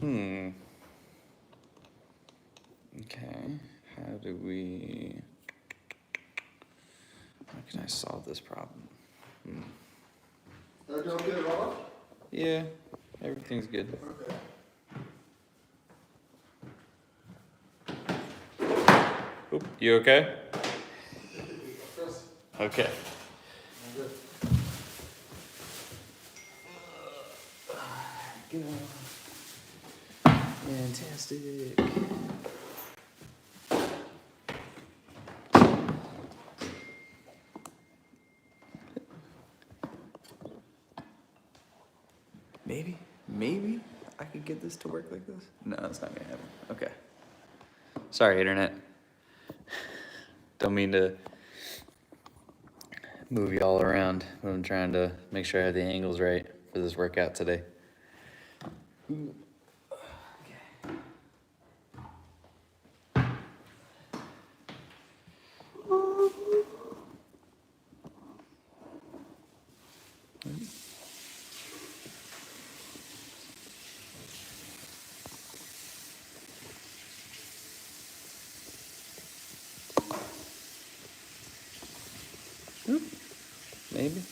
Okay, how can I solve this problem? Everything okay, Robert? Yeah, everything's good. Okay. Oop, you okay? Okay. Go. Fantastic. Maybe I could get this to work like this. No, that's not gonna happen. Okay. Sorry, internet. Don't mean to move you all around, but I'm trying to make sure I have the angles right for this workout today.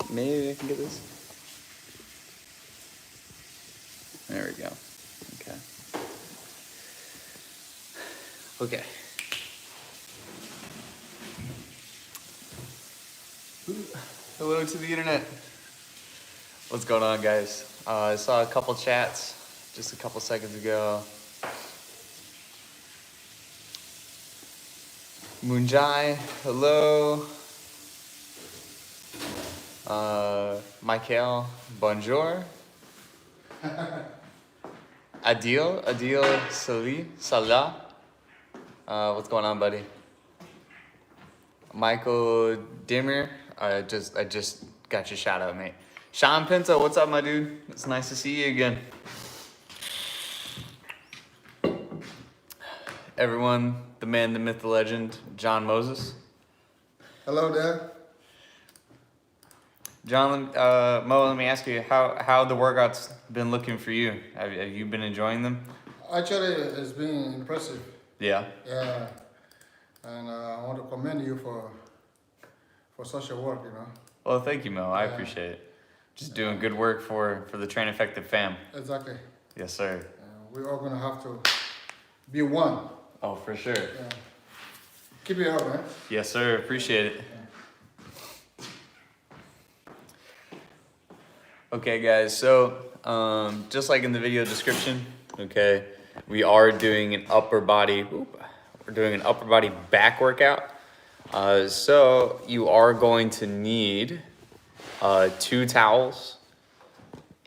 Maybe I can get this. There we go. Okay. Hello to the internet. What's going on, guys? I saw a couple chats just a couple seconds ago. Moonjai, hello. Michael, bonjour. Adil, Salah. What's going on, buddy? Michael Dimmer, I just got your shout out, mate. Sean Pinto, what's up, my dude? It's nice to see you again. Everyone, the man, the myth, the legend, John Moses. Hello there. John, Mo, let me ask you, how the workouts been looking for you? Have you been enjoying them? Actually, it's been impressive. Yeah. Yeah. And I want to commend you for such a work, Well, thank you, Mo. I appreciate it. Just doing good work for the Train Effective fam. Exactly. Yes, sir. We're all going to have to be one. Oh, for sure. Yeah. Keep it up, man. Yes, sir. Appreciate it. Okay, guys. So, just like in the video description, okay, we are doing an upper body. We're doing an upper body back workout. So you are going to need 2 towels,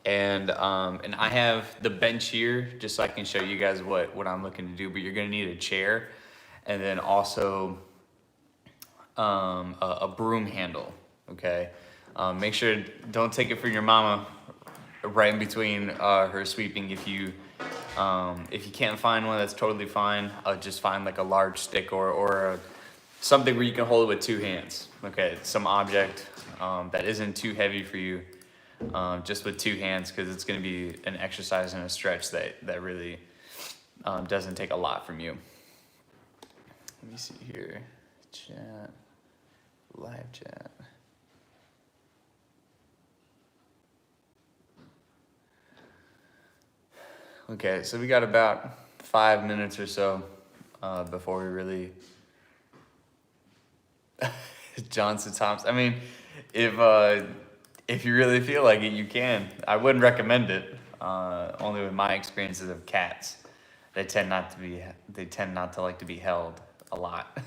and I have the bench here just so I can show you guys what I'm looking to do. But you're gonna need a chair, and then also a broom handle. Okay, make sure don't take it from your mama right in between her sweeping. If you can't find one, that's totally fine. Just find like a large stick or something where you can hold it with 2 hands. Okay, some object that isn't too heavy for you, just with 2 hands, because it's going to be an exercise and a stretch that really doesn't take a lot from you. Let me see here, chat, live chat. Okay, so we got about 5 minutes or so before we really Johnson Thompson. I mean, if you really feel like it, you can. I wouldn't recommend it. Only with my experiences of cats, they tend not to like to be held a lot.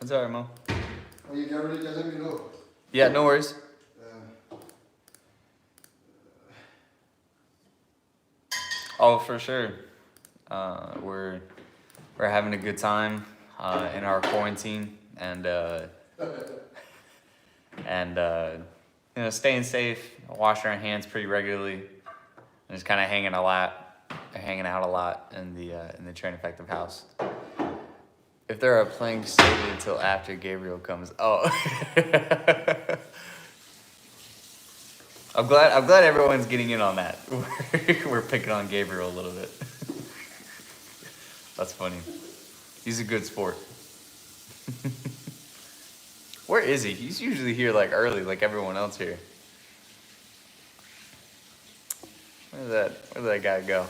It's alright, Mo. When you get ready, just let me know. Yeah, no worries. Oh, for sure. We're having a good time in our quarantine, and staying safe, washing our hands pretty regularly. just kind of hanging out a lot in the train effective house. If there are playing slated until after Gabriel comes, oh. I'm glad everyone's getting in on that. We're picking on Gabriel a little bit. That's funny. He's a good sport. Where is he? He's usually here like early, like everyone else here. Where did that guy go?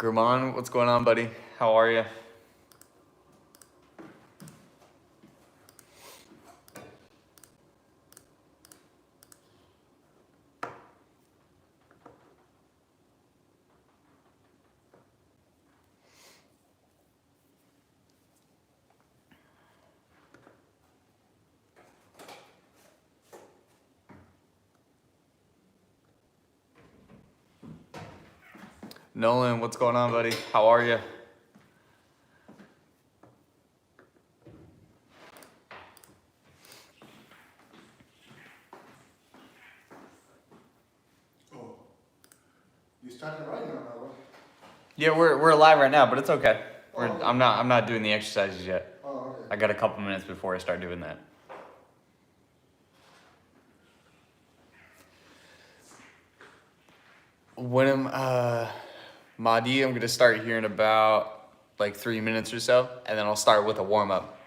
German, what's going on, buddy? How are you? Nolan, what's going on, buddy? How are you? Oh, you started right now, right? Yeah, we're live right now, but it's okay. Oh, okay. I'm not doing the exercises yet. Oh, okay. I got a couple minutes before I start doing that. When Mahdi, I'm gonna start here in about like 3 minutes or so, and then I'll start with a warm up.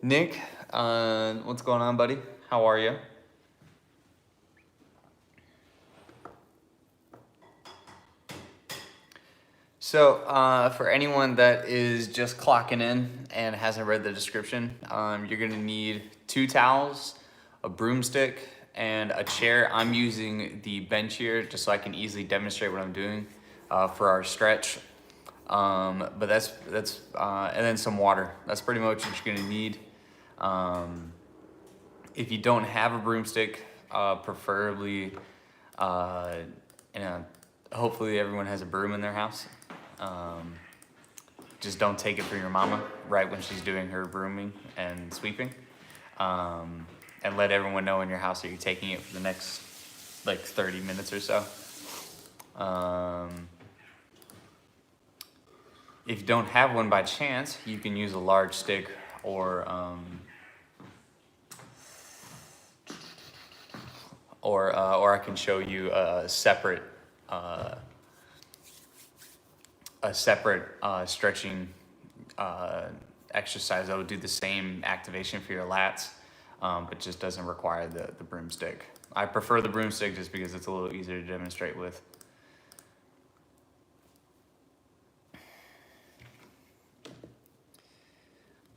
Nick, what's going on, buddy? How are you? So, for anyone that is just clocking in and hasn't read the description, you're gonna need 2 towels, a broomstick, and a chair. I'm using the bench here just so I can easily demonstrate what I'm doing for our stretch. But that's and then some water. That's pretty much what you're gonna need. If you don't have a broomstick, preferably, hopefully everyone has a broom in their house. Just don't take it from your mama right when she's doing her brooming and sweeping. And let everyone know in your house that you're taking it for the next like 30 minutes or so. If you don't have one by chance, you can use a large stick or I can show you a separate stretching exercise that will do the same activation for your lats, but just doesn't require the broomstick. I prefer the broomstick just because it's a little easier to demonstrate with.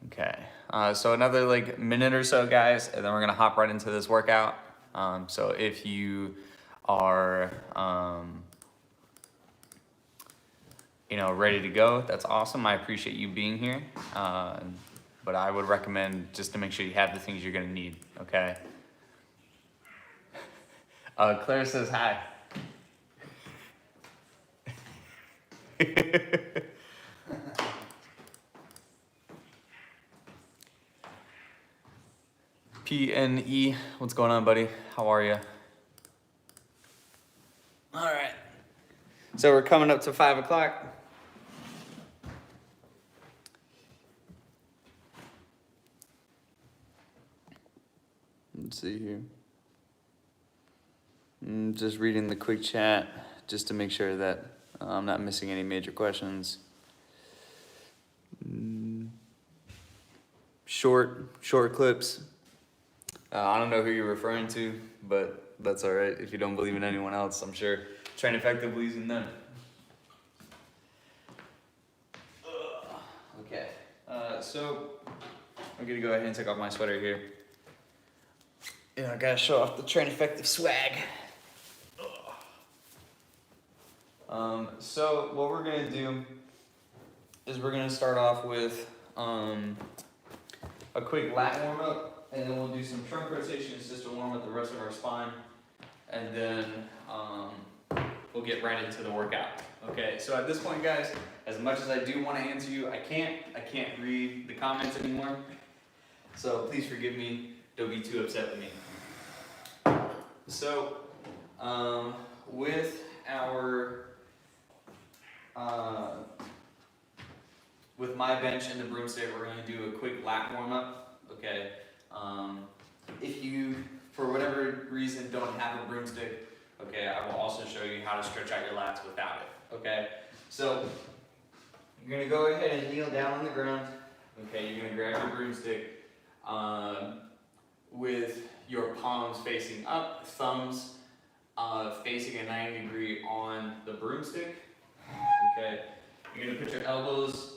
Okay, so another like minute or so, guys, and then we're gonna hop right into this workout. So if you are ready to go, that's awesome. I appreciate you being here. But I would recommend just to make sure you have the things you're gonna need, okay? Claire says hi. PNE, what's going on, buddy? How are you? All right. So we're coming up to 5 o'clock. Let's see here. Just reading the quick chat just to make sure that I'm not missing any major questions. Short clips. I don't know who you're referring to, but that's all right. If you don't believe in anyone else, I'm sure Train Effective believes in them. Okay, so I'm gonna go ahead and take off my sweater here. I gotta show off the Train Effective swag. So what we're gonna do is we're gonna start off with a quick lat warm up, and then we'll do some trunk rotations just to warm up the rest of our spine, and then we'll get right into the workout. Okay, so at this point, guys, as much as I do want to answer you, I can't read the comments anymore. So please forgive me. Don't be too upset with me. So, with our with my bench and the broomstick, we're going to do a quick lat warm up. Okay. If you, for whatever reason, don't have a broomstick, okay, I will also show you how to stretch out your lats without it. Okay. So you're going to go ahead and kneel down on the ground. Okay. You're going to grab your broomstick with your palms facing up, thumbs facing a 90-degree on the broomstick. Okay. You're going to put your elbows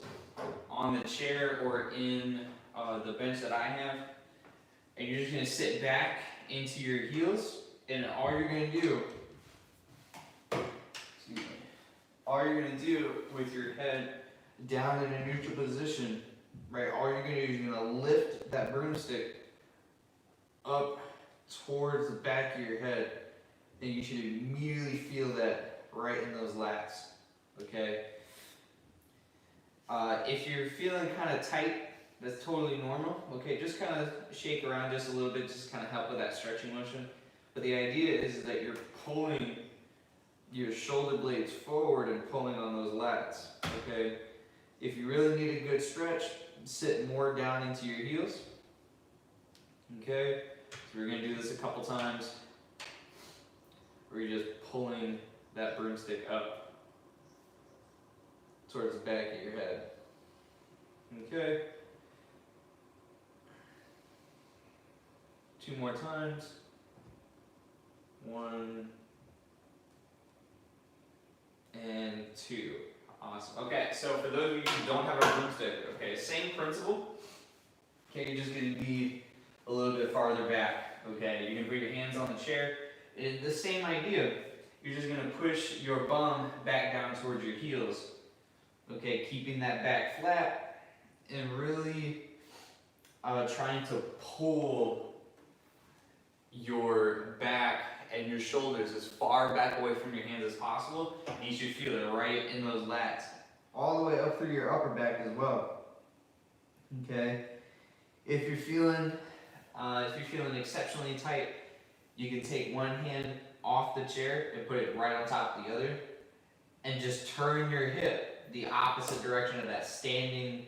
on the chair or in the bench that I have, and you're just going to sit back into your heels, and all you're going to do, with your head down in a neutral position, right, all you're going to do is you're going to lift that broomstick up towards the back of your head, and you should immediately feel that right in those lats, okay? If you're feeling kind of tight, that's totally normal, okay? Just kind of shake around just a little bit, just kind of help with that stretching motion. But the idea is that you're pulling your shoulder blades forward and pulling on those lats, okay? If you really need a good stretch, sit more down into your heels, okay? So we're going to do this a couple times where you're just pulling that broomstick up towards the back of your head. Okay. 2 more times. 1 and 2. Awesome. Okay, so for those of you who don't have a broomstick, okay, same principle. Okay, you're just going to be a little bit farther back. Okay, you can put your hands on the chair. It's the same idea. You're just going to push your bum back down towards your heels. Okay, keeping that back flat and really trying to pull your back and your shoulders as far back away from your hands as possible. And you should feel it right in those lats, all the way up through your upper back as well. Okay, if you're feeling exceptionally tight, you can take one hand off the chair and put it right on top of the other, and just turn your hip the opposite direction of that standing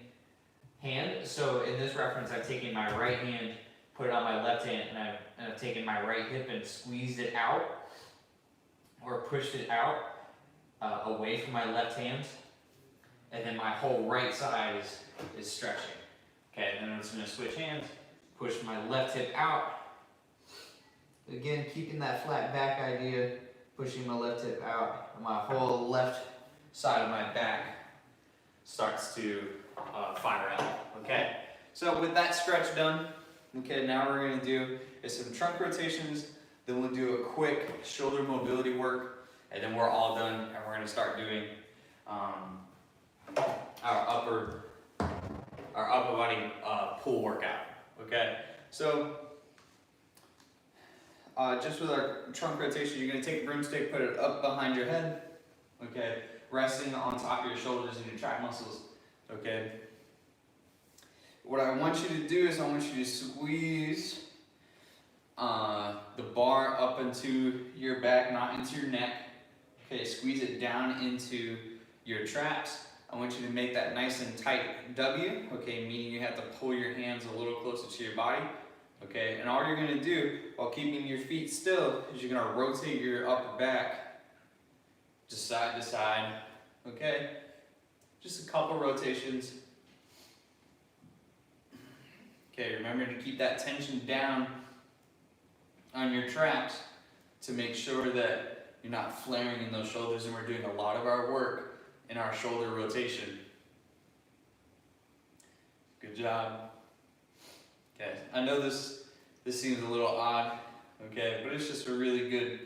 hand. So in this reference, I've taken my right hand, put it on my left hand, and I've taken my right hip and squeezed it out, or pushed it out away from my left hand, and then my whole right side is stretching. Okay, and then I'm just going to switch hands, push my left hip out. Again, keeping that flat back idea, pushing my left hip out, and my whole left side of my back starts to fire out. Okay, so with that stretch done, okay, now we're going to do is some trunk rotations, then we'll do a quick shoulder mobility work, and then we're all done, and we're going to start doing our upper body pull workout. Okay, so just with our trunk rotation, you're going to take a broomstick, put it up behind your head, okay, resting on top of your shoulders and your track muscles, okay. What I want you to do is I want you to squeeze the bar up into your back, not into your neck, okay, squeeze it down into your traps. I want you to make that nice and tight W, okay, meaning you have to pull your hands a little closer to your body. Okay, and all you're going to do while keeping your feet still is you're going to rotate your upper back just side to side. Okay, just a couple rotations. Okay, remember to keep that tension down on your traps to make sure that you're not flaring in those shoulders, and we're doing a lot of our work in our shoulder rotation. Good job. Okay, I know this seems a little odd, okay, but it's just a really good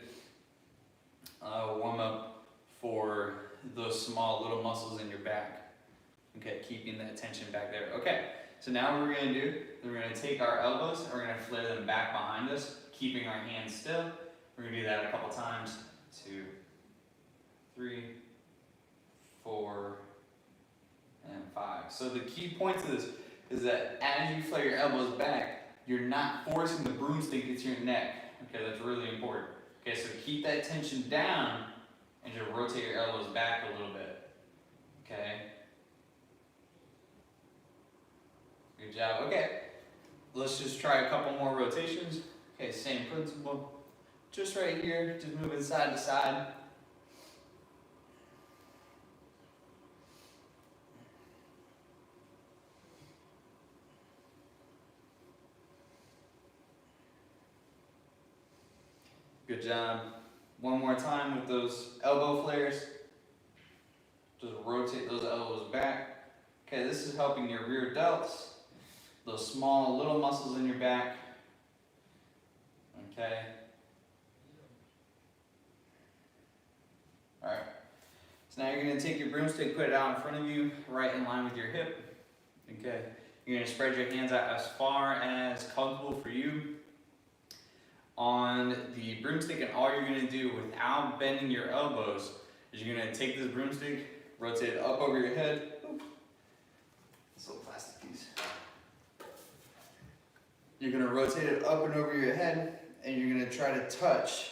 warm-up for those small little muscles in your back. Okay, keeping that tension back there. Okay, so now what we're gonna do is we're gonna take our elbows and we're gonna flare them back behind us, keeping our hands still. We're gonna do that a couple times. 2, 3, 4, and 5. So the key point to this is that as you flare your elbows back, you're not forcing the broomstick into your neck. Okay, that's really important. Okay, so keep that tension down and just rotate your elbows back a little bit. Okay. Good job. Okay, let's just try a couple more rotations. Okay, same principle. Just right here, just moving side to side. Good job. One more time with those elbow flares. Just rotate those elbows back. Okay, this is helping your rear delts, those small little muscles in your back. Okay. Alright. So now you're going to take your broomstick, put it out in front of you, right in line with your hip. Okay. You're going to spread your hands out as far as comfortable for you on the broomstick, and all you're going to do without bending your elbows is you're going to take this broomstick, rotate it up over your head. Oop. This little plastic piece. You're going to rotate it up and over your head, and you're going to try to touch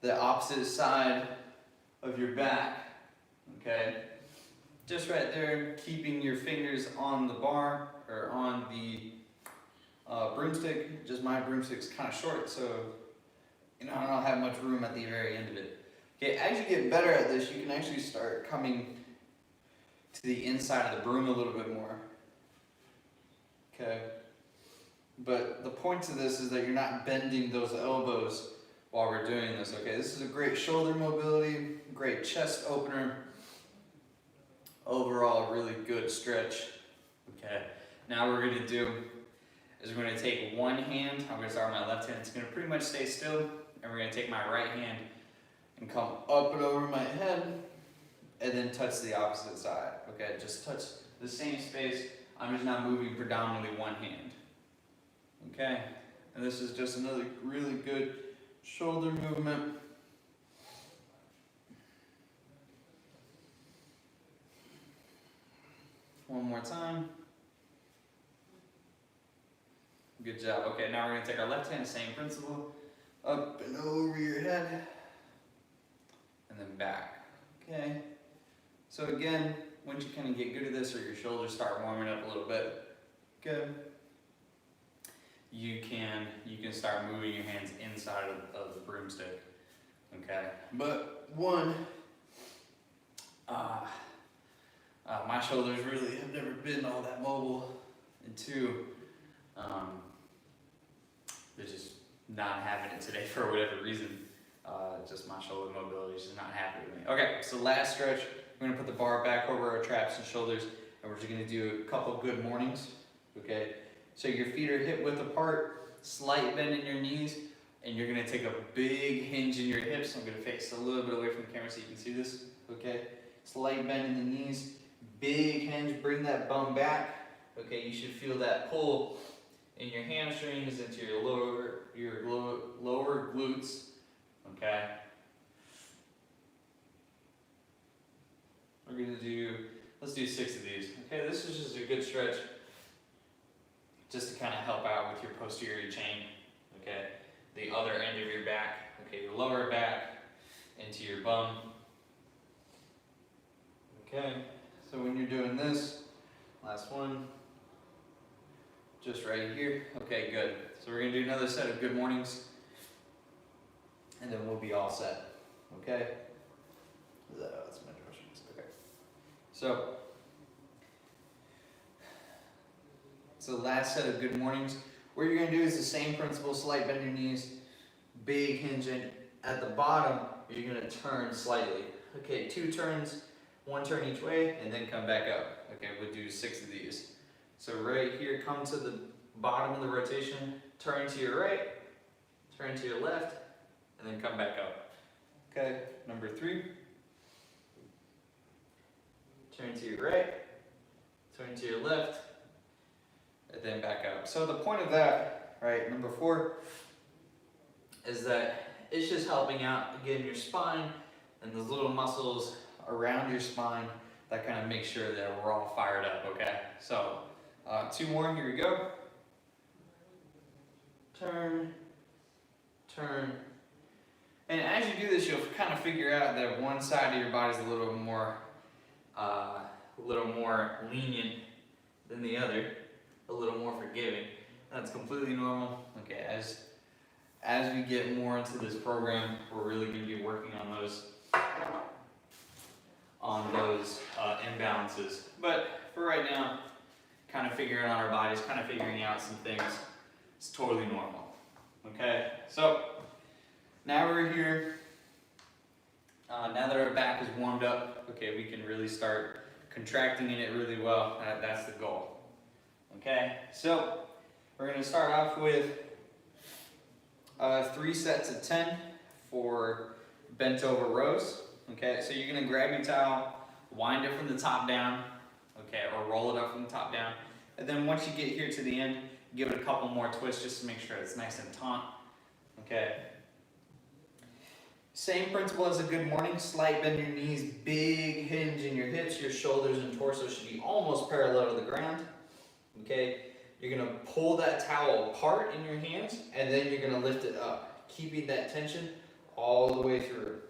the opposite side of your back. Okay? Just right there, keeping your fingers on the bar or on the broomstick. Just my broomstick's kind of short, so I don't have much room at the very end of it. Okay, as you get better at this, you can actually start coming to the inside of the broom a little bit more. Okay, but the point to this is that you're not bending those elbows while we're doing this. Okay, this is a great shoulder mobility, great chest opener. Overall, a really good stretch. Okay, now what we're going to do is we're going to take one hand. I'm going to start with my left hand. It's going to pretty much stay still. And we're going to take my right hand and come up and over my head and then touch the opposite side. Okay, just touch the same space. I'm just now moving predominantly one hand. Okay, and this is just another really good shoulder movement. One more time. Good job. Okay, now we're going to take our left hand, same principle, up and over your head, and then back. Okay. So again, once you kind of get good at this, or your shoulders start warming up a little bit, good. You can start moving your hands inside of the broomstick. Okay. But one, my shoulders really have never been all that mobile, and two, they're just not having it today for whatever reason. Just my shoulder mobility is just not happy with me. Okay, so last stretch, we're gonna put the bar back over our traps and shoulders, and we're just gonna do a couple good mornings. Okay, so your feet are hip width apart, slight bend in your knees, and you're gonna take a big hinge in your hips. I'm gonna face a little bit away from the camera so you can see this. Okay, slight bend in the knees, big hinge, bring that bum back. Okay, you should feel that pull in your hamstrings into your lower glutes. Okay. We're gonna let's do 6 of these. Okay, this is just a good stretch just to kind of help out with your posterior chain. Okay, the other end of your back. Okay, your lower back into your bum. Okay, so when you're doing this, last one. Just right here. Okay, good. So we're gonna do another set of good mornings, and then we'll be all set. Okay? That's my directions. Okay. So last set of good mornings. What you're gonna do is the same principle: slight bend your knees, big hinge in. At the bottom, you're gonna turn slightly. Okay, 2 turns, 1 turn each way, and then come back up. Okay, we'll do 6 of these. So right here, come to the bottom of the rotation, turn to your right, turn to your left, and then come back up. Okay, number 3. Turn to your right, turn to your left, then back up. So the point of that, right, number 4, is that it's just helping out, again, your spine and those little muscles around your spine that kind of make sure that we're all fired up, okay? So 2 more, here we go. Turn, turn. And as you do this, you'll kind of figure out that one side of your body is a little more lenient than the other, a little more forgiving. That's completely normal. Okay, as we get more into this program, we're really going to be working on those imbalances. But for right now, kind of figuring out our bodies, kind of figuring out some things, it's totally normal. Okay, so now we're here. Now that our back is warmed up, okay, we can really start contracting in it really well. That's the goal. Okay, so we're going to start off with 3 sets of 10 for bent over rows. Okay, so you're going to grab your towel, wind it from the top down, okay, or roll it up from the top down. And then once you get here to the end, give it a couple more twists just to make sure it's nice and taut. Okay. Same principle as a good morning. Slight bend in your knees, big hinge in your hips. Your shoulders and torso should be almost parallel to the ground. Okay. You're going to pull that towel apart in your hands, and then you're going to lift it up, keeping that tension all the way through.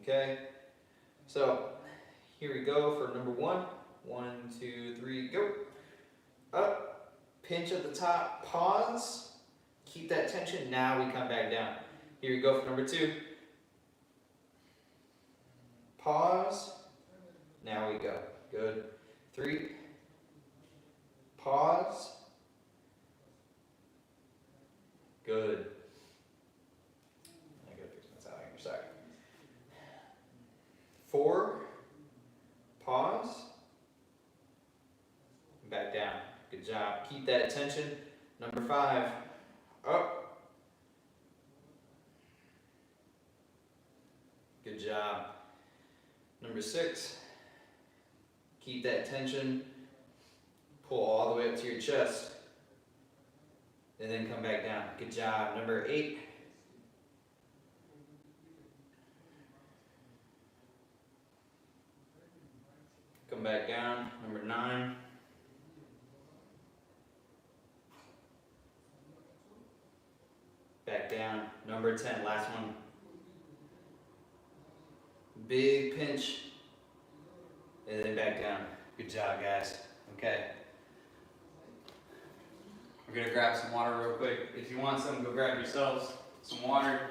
Okay. So here we go for number 1. 1, 2, 3, go. Up, pinch at the top, pause, keep that tension. Now we come back down. Here we go for number 2. Pause, now we go. Good. 3, pause, good. I gotta fix my towel here, sorry. 4, pause, back down. Good job. Keep that tension. Number 5, up. Good job. Number 6, keep that tension. Pull all the way up to your chest. And then come back down. Good job. Number 8. Come back down. Number 9. Back down. Number 10, last one. Big pinch. And then back down. Good job, guys. Okay. We're gonna grab some water real quick. If you want some, go grab yourselves some water.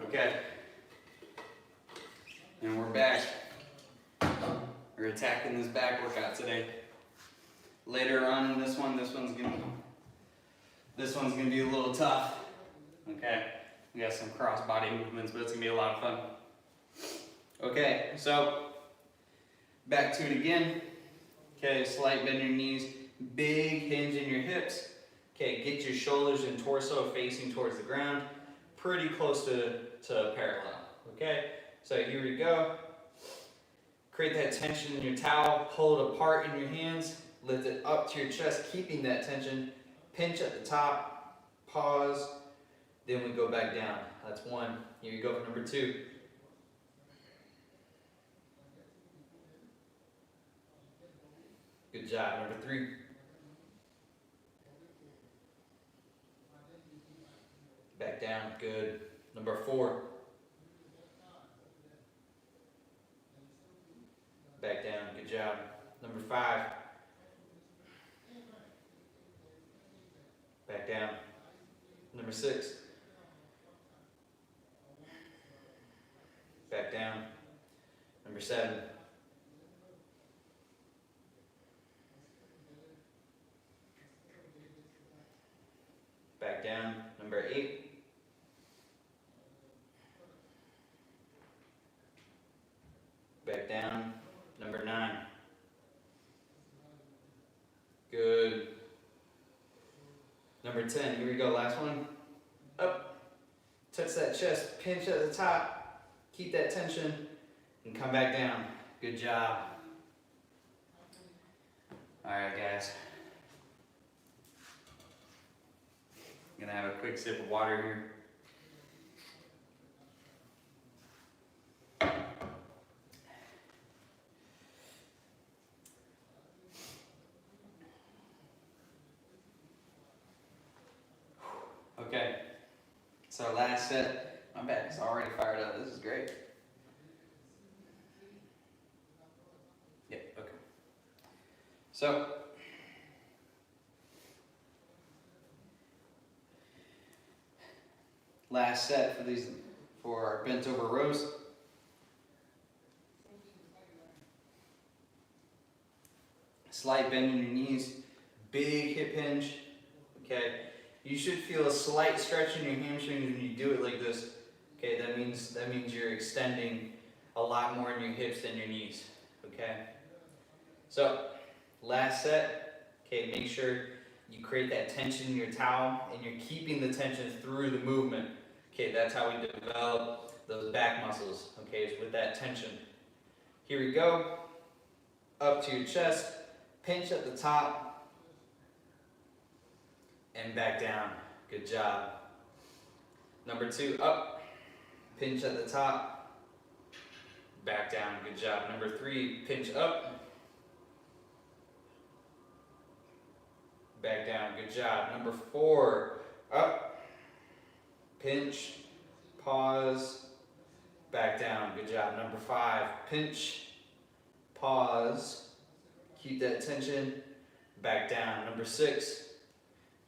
Okay, and we're back. We're attacking this back workout today. Later on in this one's gonna be a little tough. Okay, we got some cross body movements, but it's gonna be a lot of fun. Okay, so back to it again. Okay, slight bend in your knees, big hinge in your hips. Okay, get your shoulders and torso facing towards the ground, pretty close to parallel. Okay, so here we go. Create that tension in your towel, pull it apart in your hands, lift it up to your chest, keeping that tension. Pinch at the top, pause, then we go back down. That's 1. Here you go for number 2. Good job. Number 3. Back down. Good. Number 4. Back down. Good job. Number 5. Back down. Number 6. Back down. Number 7. Back down. Number 8. Back down. Number 9. Number 10, here we go, last one. Up, touch that chest, pinch at the top, keep that tension, and come back down. Good job. All right, guys. I'm gonna have a quick sip of water here. Okay, so last set. My back is already fired up. This is great. Yep, okay. So, last set for our bent over rows. Slight bend in your knees, big hip hinge. Okay. You should feel a slight stretch in your hamstrings when you do it like this. Okay, that means you're extending a lot more in your hips than your knees. Okay. So, last set. Okay, make sure you create that tension in your towel and you're keeping the tension through the movement. Okay, that's how we develop those back muscles. Okay, is with that tension. Here we go. Up to your chest, pinch at the top. And back down. Good job. Number 2, up. Pinch at the top. Back down. Good job. Number 3, pinch up. Back down. Good job. Number 4, up. Pinch. Pause. Back down. Good job. Number 5, pinch. Pause. Keep that tension. Back down. Number 6,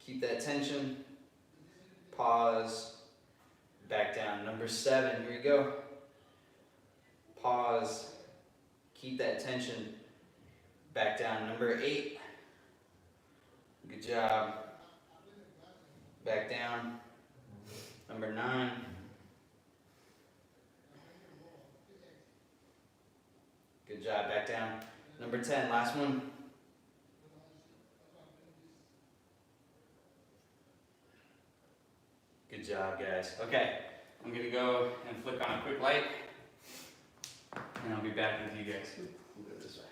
keep that tension, pause, back down. Number 7, here we go. Pause, keep that tension, back down. Number 8, good job, back down. Number 9, good job, back down. Number 10, last one. Good job, guys. Okay, I'm gonna go and flick on a quick light, and I'll be back with you guys. We'll go this way.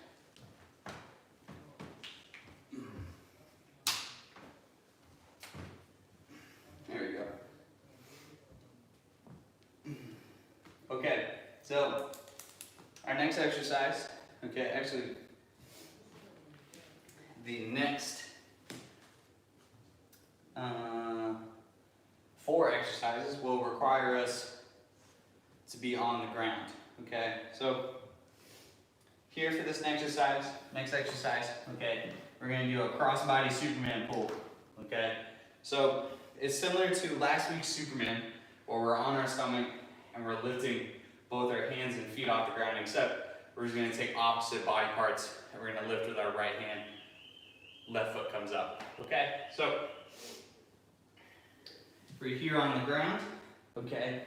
There we go. Okay, so our next exercise, okay, actually, the next 4 exercises will require us to be on the ground, okay? So here for this next exercise, okay, we're gonna do a crossbody Superman pull, okay? So it's similar to last week's Superman, where we're on our stomach and we're lifting both our hands and feet off the ground, except we're just gonna take opposite body parts and we're gonna lift with our right hand, left foot comes up, okay? So we're here on the ground, okay?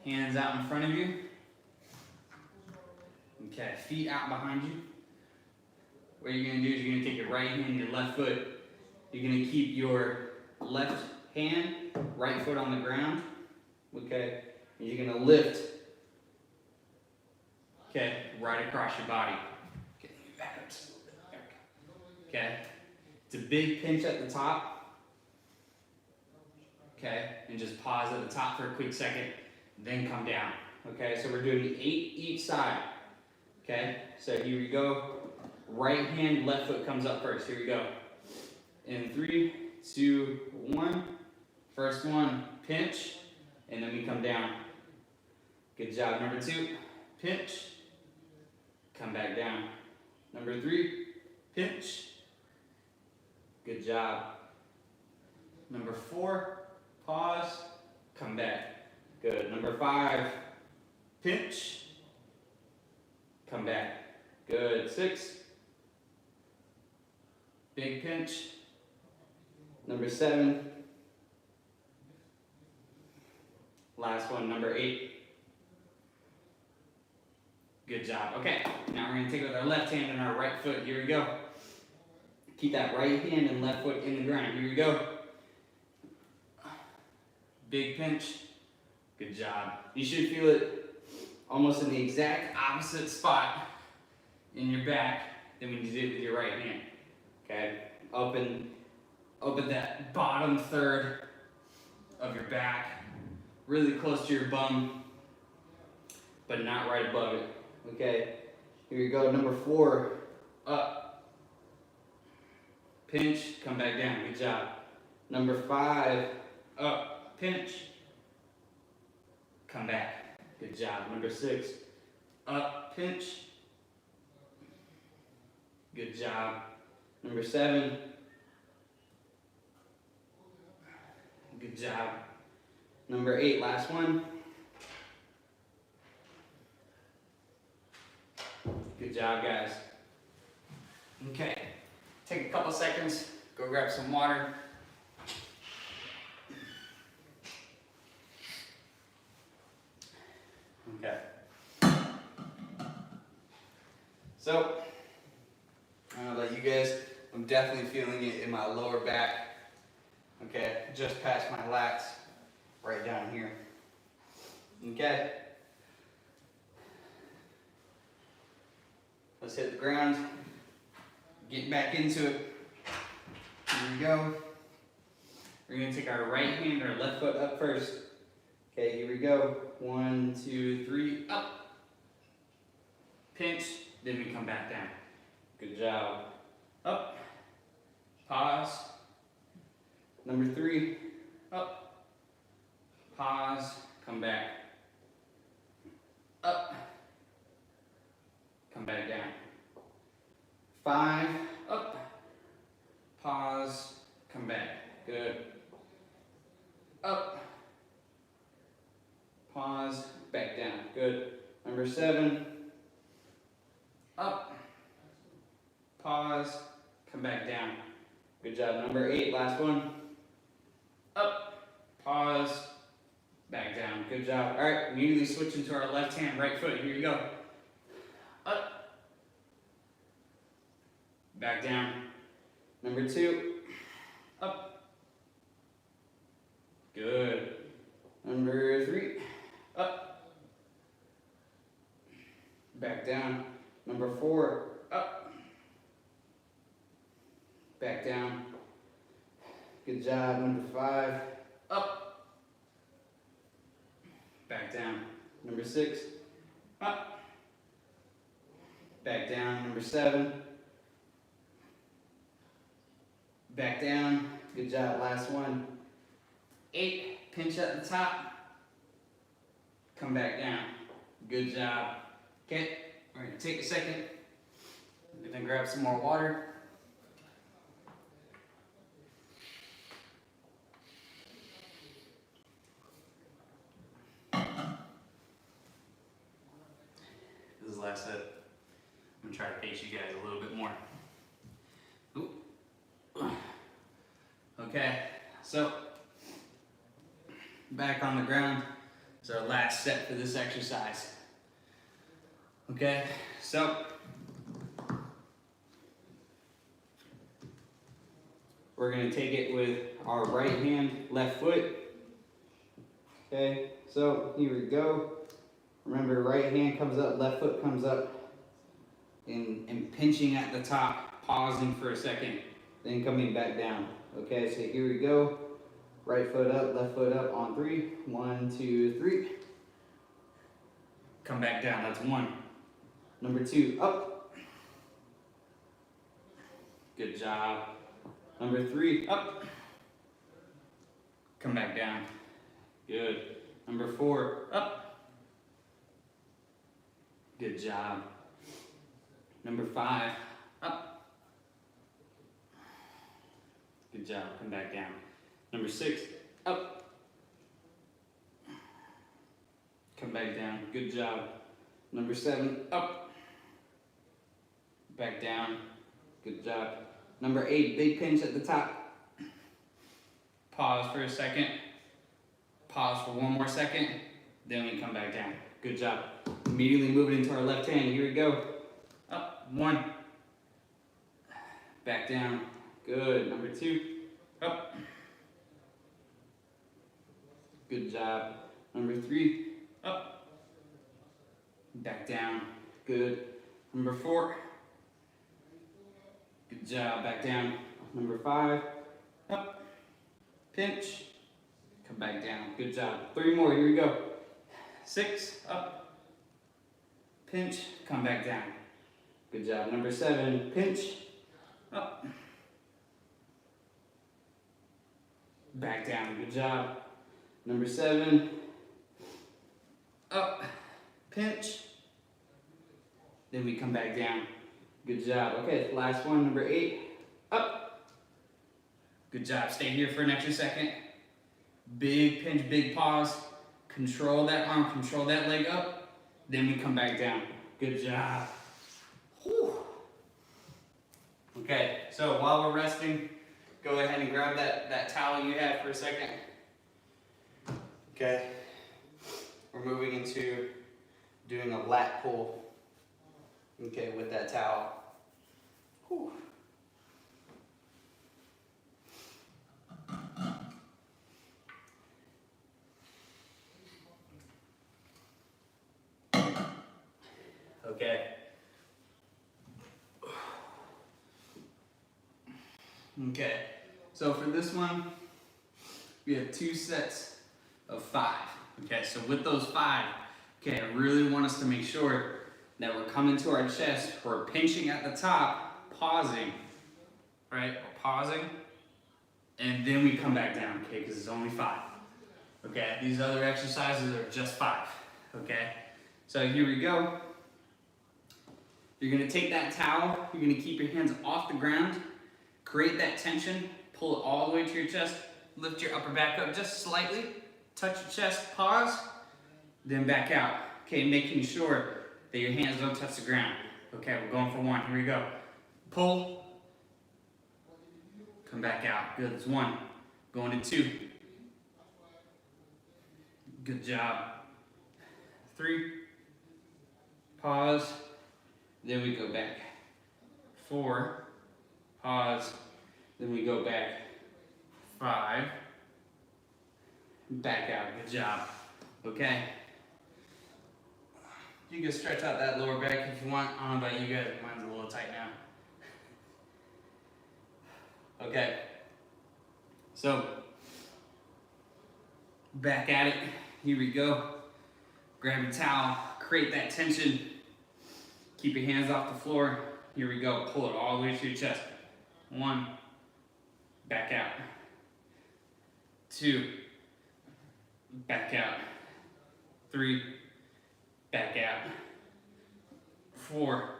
Hands out in front of you. Okay, feet out behind you. What you're gonna do is you're gonna take your right hand and your left foot. You're gonna keep your left hand, right foot on the ground, okay? And you're gonna lift, okay, right across your body. Okay, back up just a little bit. There we go. Okay, it's a big pinch at the top. Okay, and just pause at the top for a quick second, then come down. Okay, so we're doing 8 each side. Okay, so here we go. Right hand, left foot comes up first. Here we go. In 3, 2, 1. First one, pinch, and then we come down. Good job. Number 2, pinch, come back down. Number 3, pinch. Good job. Number 4, pause, come back. Good. Number 5, pinch, come back. Good. 6, big pinch. Number 7, last one, number 8. Good job. Okay, now we're going to take it with our left hand and our right foot. Here we go. Keep that right hand and left foot in the ground. Here we go. big pinch. Good job. You should feel it almost in the exact opposite spot in your back than when you did it with your right hand. Okay? Up at that bottom third of your back, really close to your bum, but not right above it. Okay? Here you go. Number 4, up, pinch, come back down. Good job. Number 5, up, pinch, come back. Good job. Number 6, up, pinch. Good job. Number 7. Good job. Number 8, last one. Good job, guys. Okay. Take a couple seconds, go grab some water. Okay. So, I don't know about you guys, I'm definitely feeling it in my lower back. Okay, just past my lats, right down here. Okay. Let's hit the ground. Get back into it. Here we go. We're gonna take our right hand, our left foot up first. Okay, here we go. 1, 2, 3, up. Pinch, then we come back down. Good job. Up. Pause. Number 3, up. Pause, come back. Up. Come back down. 5, up. Pause, come back. Good. Up. Pause, back down. Good. Number 7, up. Pause, come back down. Good job. Number 8, last one. Up. Pause, back down. Good job. All right, immediately switch into our left hand, right foot. Here you go. Up. Back down. Number 2, up. Good. Number 3, up. Back down. Number 4, up. Back down. Good job. Number 5, up. Back down. Number 6, up. Back down. Number 7, back down. Good job. Last one. 8, pinch at the top. Come back down. Good job. Okay, we're gonna take a second. We're gonna grab some more water. This is the last set. I'm gonna try to pace you guys a little bit more. Ooh. Okay, so back on the ground is our last set for this exercise. Okay, so we're gonna take it with our right hand, left foot. Okay, so here we go. Remember, right hand comes up, left foot comes up, and pinching at the top, pausing for a second, then coming back down. Okay, so here we go. Right foot up, left foot up on 3. 1, 2, 3. Come back down, that's 1. Number 2, up. Good job. Number 3, up. Come back down. Good. Number 4, up. Good job. Number 5, up. Good job, come back down. Number 6, up. Come back down, good job. Number 7, up. Back down, good job. Number 8, big pinch at the top. Pause for a second. Pause for 1 more second. Then we come back down. Good job. Immediately move it into our left hand. Here we go. Up, 1. Back down. Good. Number 2, up. Good job. Number 3, up, back down, good. Number 4, good job, back down. Number 5, up, pinch, come back down, good job. 3 more, here we go. 6, up, pinch, come back down. Good job. Number 7, pinch, up, back down, good job. Number 7, up, pinch, then we come back down. Good job. Okay, last one, number 8, up. Good job. Stay here for an extra second. Big pinch, big pause. Control that arm, control that leg up. Then we come back down. Good job. Whew. Okay, so while we're resting, go ahead and grab that towel you had for a second. Okay, we're moving into doing a lat pull. Okay, with that towel. Whew. Okay. Okay, so for this one, we have 2 sets of 5. Okay, so with those 5, okay, I really want us to make sure that we're coming to our chest, we're pinching at the top, pausing, right? We're pausing, and then we come back down, okay, because it's only 5. Okay, these other exercises are just 5, okay? So here we go. You're gonna take that towel, you're gonna keep your hands off the ground, create that tension, pull it all the way to your chest, lift your upper back up just slightly, touch your chest, pause, then back out. Okay, making sure that your hands don't touch the ground. Okay, we're going for 1, here we go. Pull, come back out, good, it's 1. Going to 2. Good job. 3, pause, then we go back. 4, pause, then we go back. 5, back out, good job. Okay. You can stretch out that lower back if you want. I don't know about you guys, mine's a little tight now. Okay. So, back at it. Here we go. Grab a towel, create that tension. Keep your hands off the floor. Here we go. Pull it all the way to your chest. 1, back out. 2, back out. 3, back out. 4,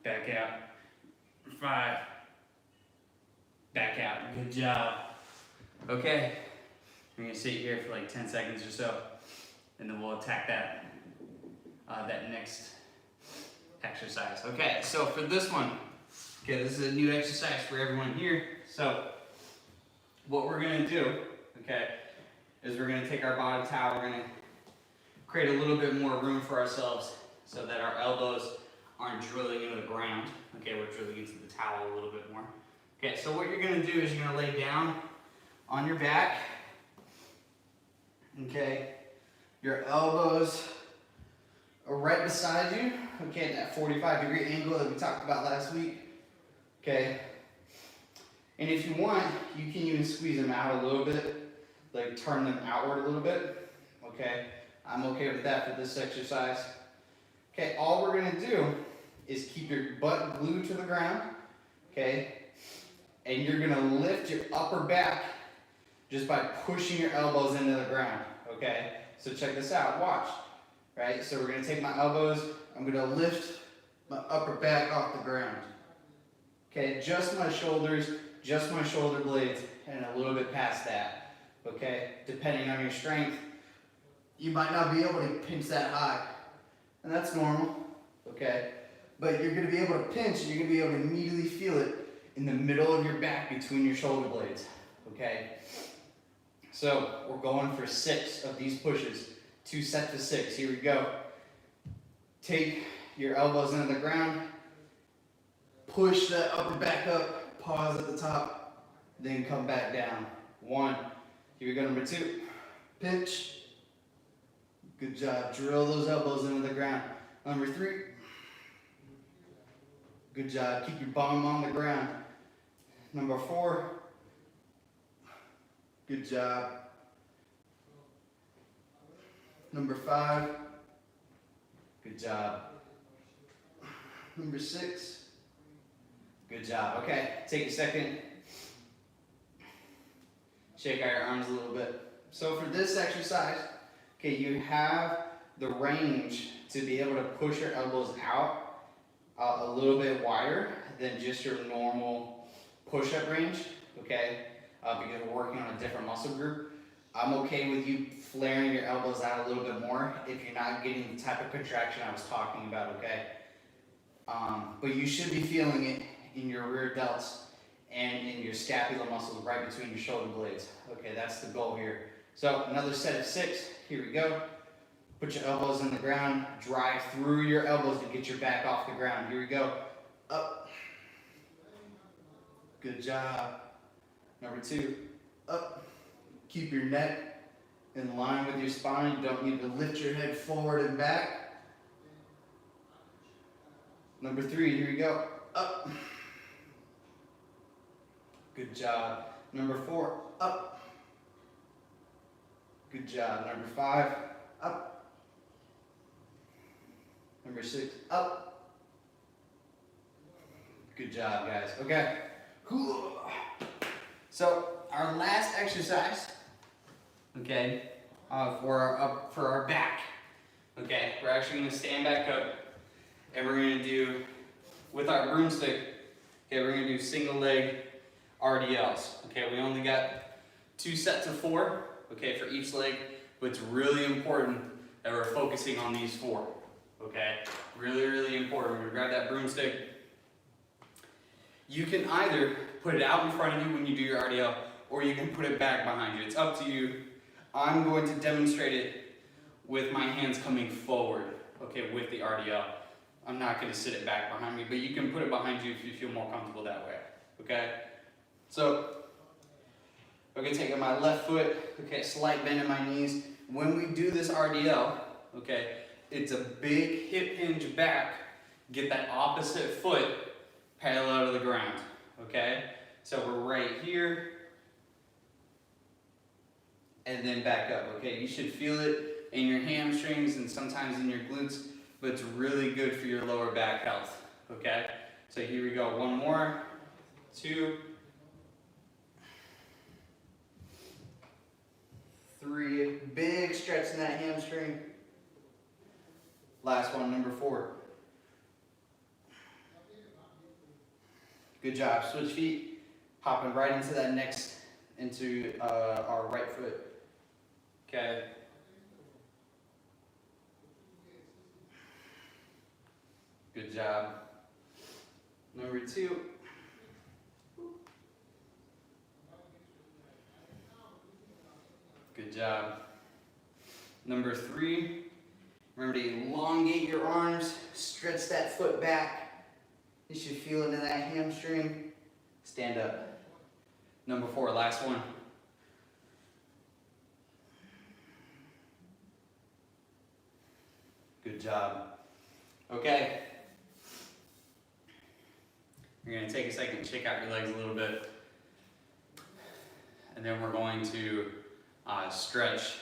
back out. 5, back out. Good job. Okay. We're gonna sit here for like 10 seconds or so, and then we'll attack that next exercise. Okay, so for this one, okay, this is a new exercise for everyone here. So what we're gonna do, okay, is we're gonna take our bottom towel, we're gonna create a little bit more room for ourselves so that our elbows aren't drilling into the ground. Okay, we're drilling into the towel a little bit more. Okay, so what you're gonna do is you're gonna lay down on your back. Okay, your elbows are right beside you. Okay, that 45-degree angle that we talked about last week. Okay, and if you want, you can even squeeze them out a little bit, like turn them outward a little bit. Okay, I'm okay with that for this exercise. Okay, all we're gonna do is keep your butt glued to the ground. Okay, and you're gonna lift your upper back just by pushing your elbows into the ground, okay? So check this out, watch, right? So we're gonna take my elbows, I'm gonna lift my upper back off the ground. Okay, just my shoulders, just my shoulder blades, and a little bit past that, okay? Depending on your strength, you might not be able to pinch that high, and that's normal, okay? But you're gonna be able to pinch, and you're gonna be able to immediately feel it in the middle of your back between your shoulder blades, okay? So we're going for 6 of these pushes, 2 sets of 6. Here we go. Take your elbows into the ground, push that upper back up, pause at the top, then come back down. 1. Here we go, number 2. Pinch. Good job. Drill those elbows into the ground. Number 3. Good job. Keep your bum on the ground. Number 4. Good job. Number 5. Good job. Number 6. Good job. Okay, take a second. Shake out your arms a little bit. So for this exercise, okay, you have the range to be able to push your elbows out a little bit wider than just your normal push-up range, okay? Because we're working on a different muscle group. I'm okay with you flaring your elbows out a little bit more if you're not getting the type of contraction I was talking about, okay? But you should be feeling it in your rear delts and in your scapular muscles right between your shoulder blades. Okay, that's the goal here. So another set of 6, here we go. Put your elbows in the ground, drive through your elbows to get your back off the ground. Here we go, up. Good job. Number 2, up. Keep your neck in line with your spine. You don't need to lift your head forward and back. Number 3, here we go, up. Good job. Number 4, up. Good job. Number 5, up. Number 6, up. Good job, guys. Okay. So our last exercise, okay, for our back. Okay, we're actually going to stand back up, and we're going to do with our broomstick. Okay, we're going to do single leg RDLs. Okay, we only got 2 sets of 4. Okay, for each leg, but it's really important that we're focusing on these 4. Okay, really important. We're gonna grab that broomstick. You can either put it out in front of you when you do your RDL, or you can put it back behind you. It's up to you. I'm going to demonstrate it with my hands coming forward, okay, with the RDL. I'm not going to sit it back behind me, but you can put it behind you if you feel more comfortable that way, okay? So, I'm going to take my left foot, okay, slight bend in my knees. When we do this RDL, okay, it's a big hip hinge back. Get that opposite foot parallel to the ground, okay? So we're right here, and then back up, okay? You should feel it in your hamstrings and sometimes in your glutes, but it's really good for your lower back health, okay? So here we go, 1 more, 2, 3, big stretch in that hamstring. Last one, number 4. Good job, switch feet, hopping right into that next, into our right foot, okay? Good job. Number 2. Good job. Number 3, remember to elongate your arms, stretch that foot back. You should feel into that hamstring. Stand up. Number 4, last one. Good job. Okay. You're going to take a second and shake out your legs a little bit. And then we're going to stretch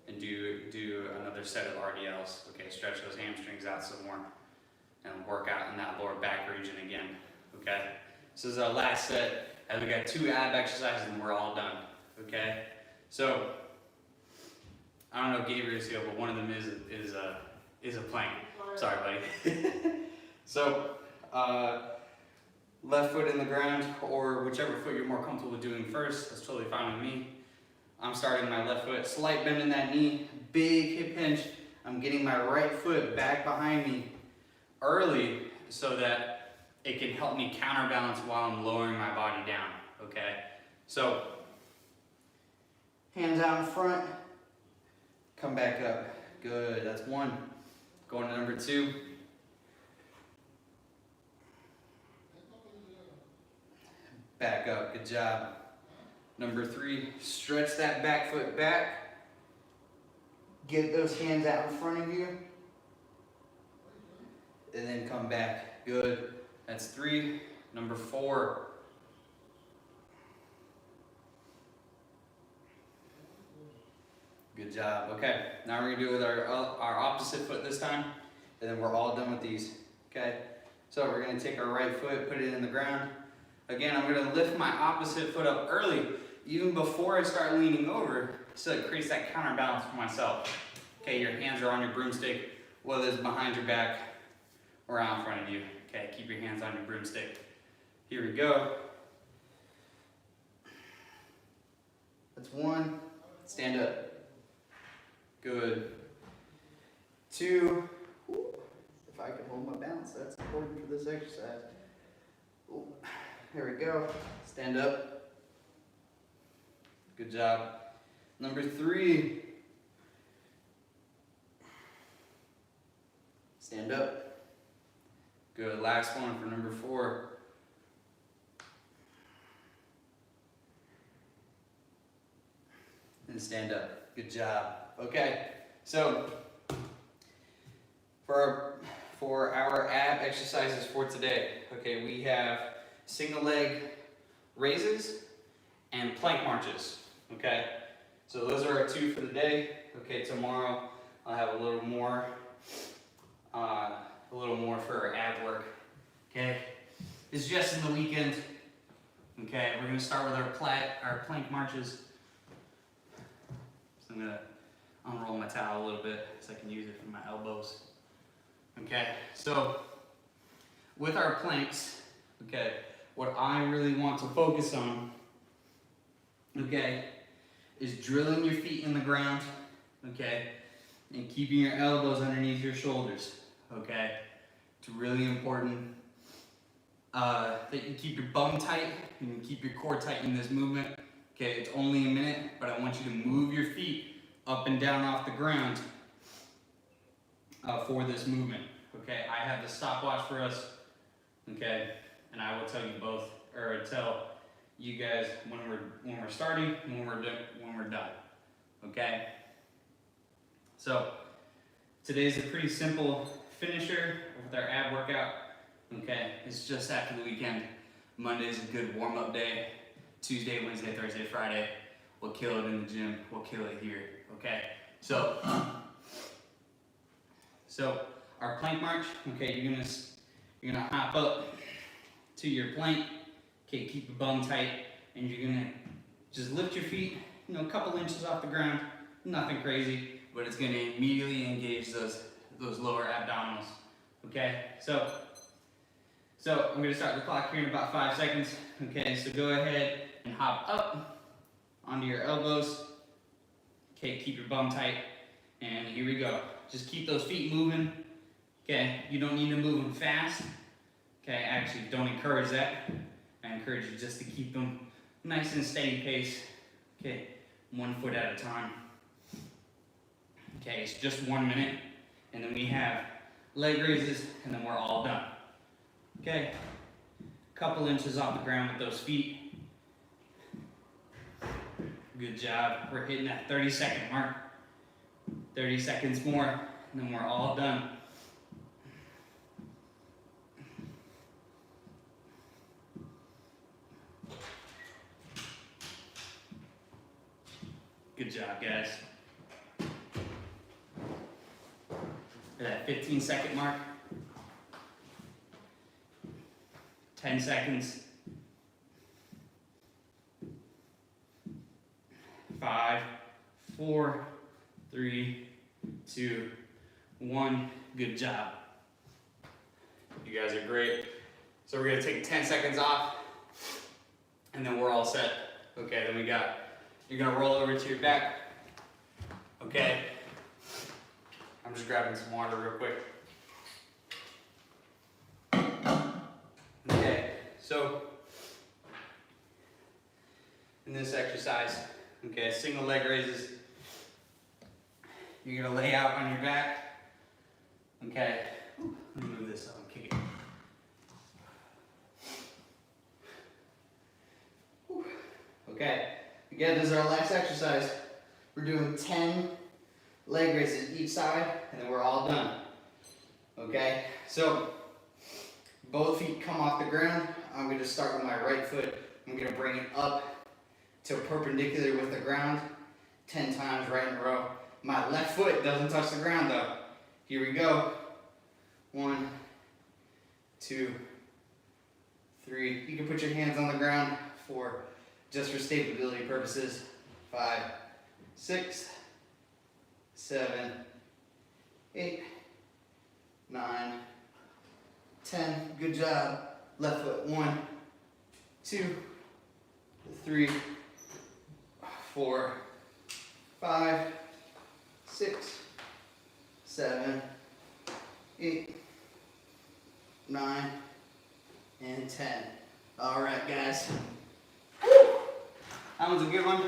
and do another set of RDLs. Okay, stretch those hamstrings out some more and work out in that lower back region again. Okay, this is our last set, and we got 2 ab exercises and we're all done. Okay, so I don't know Gabriel's here, but one of them is a plank. Sorry, buddy. So left foot in the ground, or whichever foot you're more comfortable with doing first. That's totally fine with me. I'm starting my left foot, slight bend in that knee, big hip hinge. I'm getting my right foot back behind me early so that it can help me counterbalance while I'm lowering my body down, okay? So, hands out in front, come back up. Good, that's 1. Going to number 2. Back up, good job. Number 3, stretch that back foot back. Get those hands out in front of you. And then come back. Good. That's 3. Number 4. Good job. Okay, now we're gonna do it with our opposite foot this time, and then we're all done with these. Okay, so we're gonna take our right foot, put it in the ground. Again, I'm gonna lift my opposite foot up early, even before I start leaning over, so it creates that counterbalance for myself. Okay, your hands are on your broomstick, whether it's behind your back or out in front of you. Okay, keep your hands on your broomstick. Here we go. That's 1. Stand up. Good. 2. If I can hold my balance, that's important for this exercise. Ooh, there we go. Stand up. Good job. Number 3. Stand up. Good. Last one for number 4. And stand up. Good job. Okay, so for our ab exercises for today, okay, we have single leg raises and plank marches. Okay, so those are our 2 for the day. Okay, tomorrow I'll have a little more for our ab work. Okay, it's just in the weekend. Okay, we're gonna start with our plank marches. So I'm gonna unroll my towel a little bit so I can use it for my elbows. Okay, so with our planks, okay, what I really want to focus on, okay, is drilling your feet in the ground, okay, and keeping your elbows underneath your shoulders, okay. It's really important that you keep your bum tight and you keep your core tight in this movement. Okay, it's only a minute, but I want you to move your feet up and down off the ground for this movement. Okay, I have the stopwatch for us. Okay, and I will tell you both, or tell you guys when we're starting and when we're done. Okay. So today's a pretty simple finisher with our ab workout. Okay, it's just after the weekend. Monday's a good warm-up day. Tuesday, Wednesday, Thursday, Friday, we'll kill it in the gym. We'll kill it here. Okay, so our plank march. Okay, you're gonna hop up to your plank. Okay, keep your bum tight, and you're gonna just lift your feet, a couple inches off the ground. Nothing crazy, but it's gonna immediately engage those lower abdominals. Okay, so I'm gonna start the clock here in about 5 seconds. Okay, so go ahead and hop up onto your elbows. Okay, keep your bum tight, and here we go. Just keep those feet moving. Okay, you don't need to move them fast. Okay, I actually don't encourage that. I encourage you just to keep them nice and steady pace. Okay, 1 foot at a time. Okay, it's just 1 minute, and then we have leg raises, and then we're all done. Okay, couple inches off the ground with those feet. Good job. We're hitting that 30-second mark. 30 seconds more, and then we're all done. Good job, guys. At that 15-second mark. 10 seconds. 5, 4, 3, 2, 1. Good job. You guys are great. So we're gonna take 10 seconds off, and then we're all set. Okay, then you're gonna roll over to your back. Okay. I'm just grabbing some water real quick. Okay, so in this exercise, okay, single leg raises, you're gonna lay out on your back. Okay, let me move this up and kick it. Okay, Again, this is our last exercise. We're doing 10 leg raises each side, and then we're all done. Okay, so both feet come off the ground. I'm going to start with my right foot. I'm going to bring it up to perpendicular with the ground 10 times right in a row. My left foot doesn't touch the ground though. Here we go. 1, 2, 3. You can put your hands on the ground just for stability purposes. 5, 6, 7, 8, 9, 10. Good job. Left foot. 1, 2, 3, 4, 5, 6, 7, 8, 9, and 10. All right, guys. That was a good one.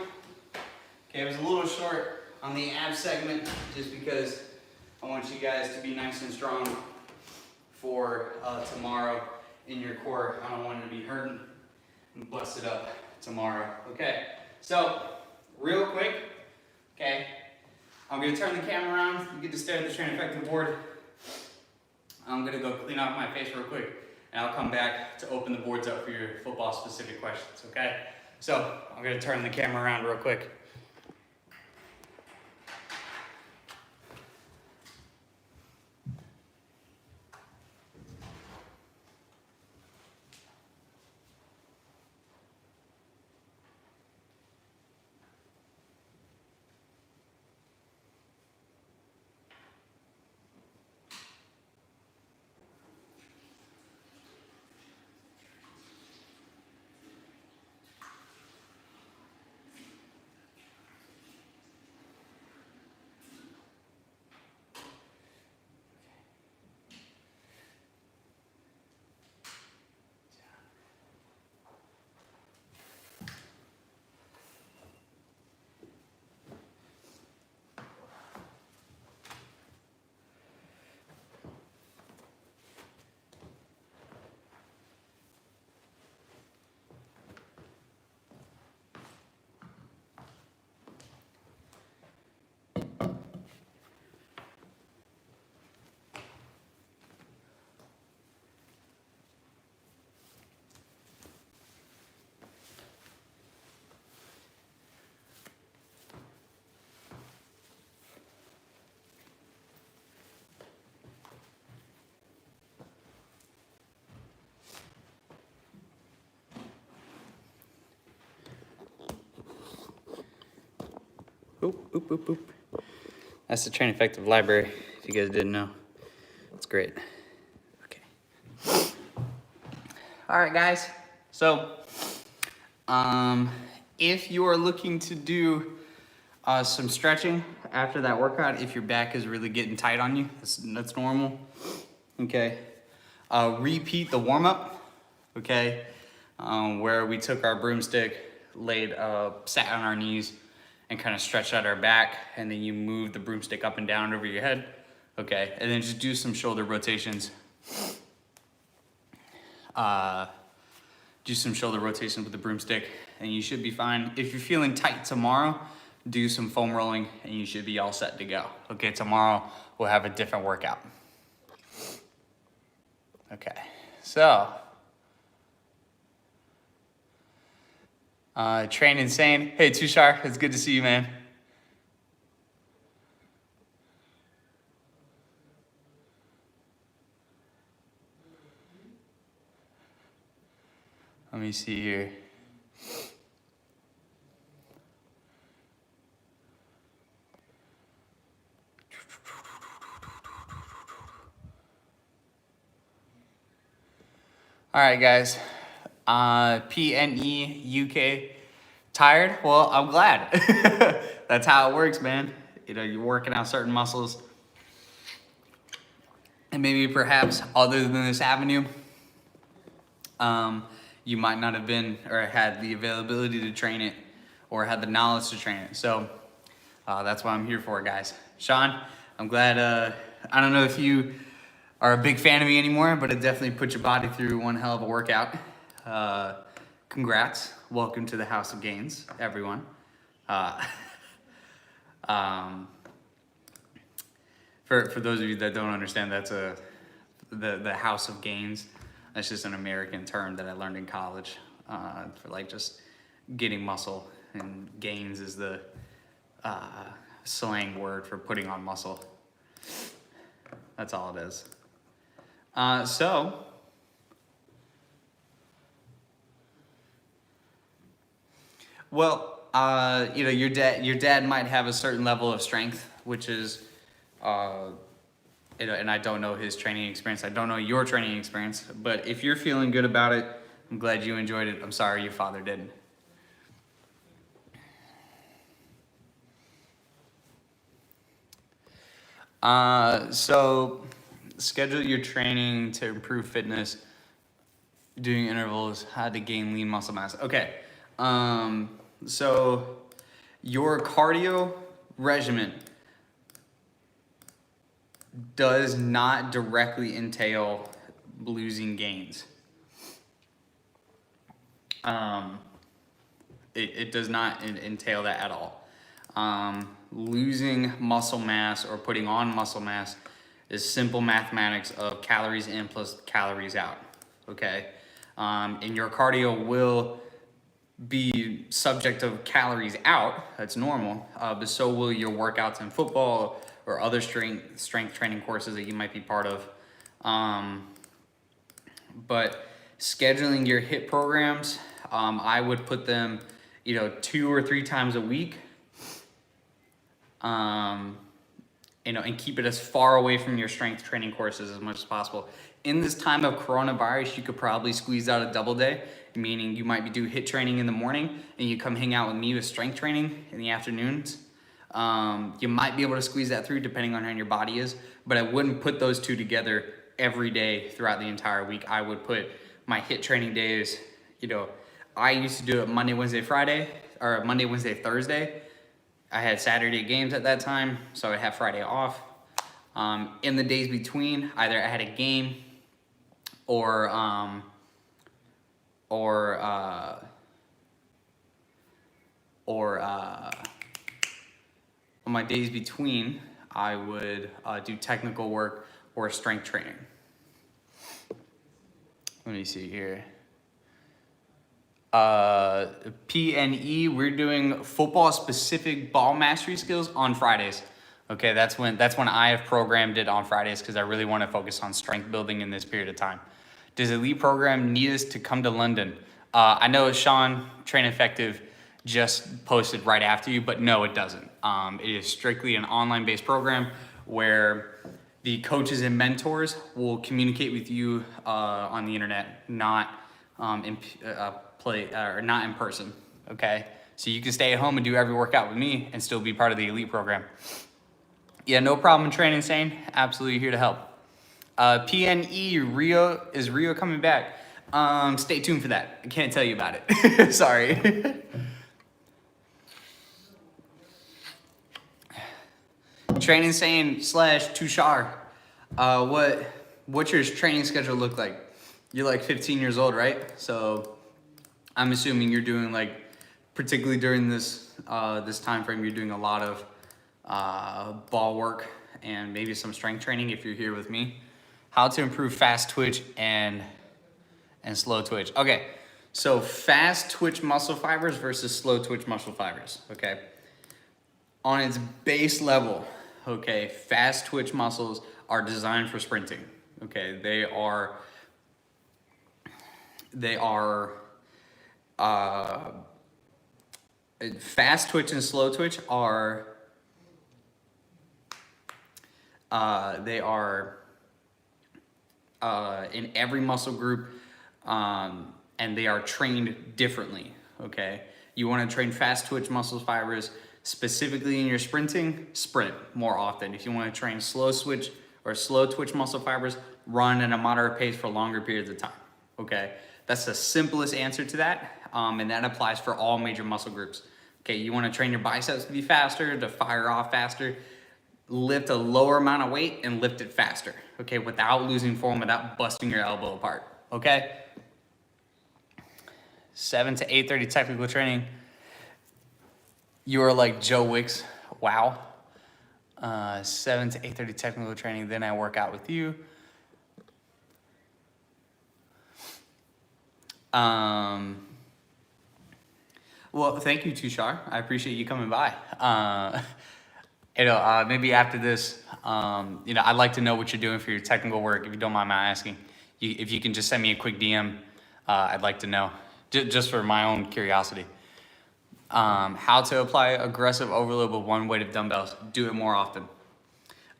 Okay, it was a little short on the ab segment just because I want you guys to be nice and strong for tomorrow in your core. I don't want you to be hurting and busted up tomorrow. Okay, so real quick, okay, I'm gonna turn the camera around. You get to stare at the train effective board. I'm gonna go clean off my face real quick, and I'll come back to open the boards up for your football specific questions, okay? So I'm gonna turn the camera around real quick. Oop, oop, oop, oop. That's the Train Effective library, if you guys didn't know. It's great. Okay. All right, guys. So, if you are looking to do some stretching after that workout, if your back is really getting tight on you, that's normal. Okay. Repeat the warm-up, okay, where we took our broomstick, sat on our knees, and kind of stretched out our back, and then you move the broomstick up and down over your head, okay, and then just do some shoulder rotations. Do some shoulder rotations with the broomstick, and you should be fine. If you're feeling tight tomorrow, do some foam rolling, and you should be all set to go. Okay, tomorrow we'll have a different workout. Okay, so Train Insane. Hey, Tushar, it's good to see you, man. Let me see here. All right, guys. PNE UK. Tired? Well, I'm glad. That's how it works, man. You know, you're working out certain muscles. And maybe perhaps other than this avenue, you might not have been or had the availability to train it or had the knowledge to train it. So that's what I'm here for, guys. Sean, I'm glad, I don't know if you are a big fan of me anymore, but it definitely put your body through one hell of a workout. Congrats. Welcome to the House of Gains, everyone. Uh, um, for those of you that don't understand, that's the house of gains. That's just an American term that I learned in college for like just getting muscle, and gains is the slang word for putting on muscle. That's all it is. You know, your dad might have a certain level of strength, which is, you know, and I don't know his training experience. I don't know your training experience, but if you're feeling good about it, I'm glad you enjoyed it. I'm sorry your father didn't. So schedule your training to improve fitness, doing intervals, how to gain lean muscle mass. Okay. So your cardio regimen does not directly entail losing gains. It does not entail that at all. Losing muscle mass or putting on muscle mass is simple mathematics of calories in plus calories out, okay? And your cardio will be subject of calories out, that's normal, but so will your workouts in football or other strength training courses that you might be part of. But scheduling your HIIT programs, I would put them, you know, 2 or 3 times a week. You know, and keep it as far away from your strength training courses as much as possible. In this time of coronavirus, you could probably squeeze out a double day, meaning you might be doing HIIT training in the morning and you come hang out with me with strength training in the afternoons. You might be able to squeeze that through depending on how your body is, but I wouldn't put those two together every day throughout the entire week. I would put my HIIT training days, you know, I used to do it Monday, Wednesday, Friday, or Monday, Wednesday, Thursday. I had Saturday games at that time, so I'd have Friday off. In the days between, either I had a game or on my days between, I would do technical work or strength training. Let me see here. P&E, we're doing football specific ball mastery skills on Fridays. Okay, that's when I have programmed it on Fridays because I really want to focus on strength building in this period of time. Does Elite program need us to come to London? I know Sean, Train Effective, just posted right after you, but no, it doesn't. It is strictly an online based program where the coaches and mentors will communicate with you on the internet, not not in person, okay? So you can stay at home and do every workout with me and still be part of the Elite program. Yeah, no problem in training, Sane. Absolutely here to help. PNE, is Rio coming back? Stay tuned for that. I can't tell you about it. Sorry. Training Sane / Tushar. What's your training schedule look like? You're like 15 years old, right? So I'm assuming you're doing like, particularly during this this time frame, you're doing a lot of ball work and maybe some strength training if you're here with me. How to improve fast twitch and slow twitch. Okay, so fast twitch muscle fibers versus slow twitch muscle fibers, okay? On its base level, okay, fast twitch muscles are designed for sprinting, okay? Fast twitch and slow twitch are in every muscle group, and they are trained differently, okay? You wanna train fast twitch muscle fibers specifically in your sprinting, sprint more often. If you wanna train slow twitch muscle fibers, run at a moderate pace for longer periods of time, okay? That's the simplest answer to that, and that applies for all major muscle groups. Okay, you wanna train your biceps to be faster, to fire off faster, lift a lower amount of weight and lift it faster, okay, without losing form, without busting your elbow apart, okay? 7 to 8:30 technical training. You are like Joe Wicks. Wow. 7 to 8:30 technical training. Then I work out with you. Well, thank you, Tushar. I appreciate you coming by. Maybe after this, I'd like to know what you're doing for your technical work. If you don't mind my asking, if you can just send me a quick DM, I'd like to know, just for my own curiosity. How to apply aggressive overload with one weight of dumbbells. Do it more often.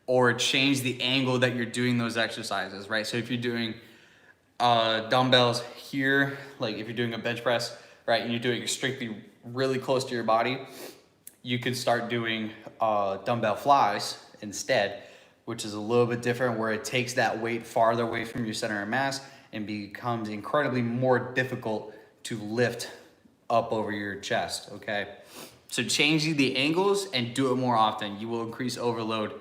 Or change the angle that you're doing those exercises, right? So if you're doing dumbbells here, like if you're doing a bench press, right, and you're doing it strictly really close to your body, you could start doing dumbbell flies instead, which is a little bit different, where it takes that weight farther away from your center of mass and becomes incredibly more difficult to lift up over your chest, okay? So changing the angles and do it more often. You will increase overload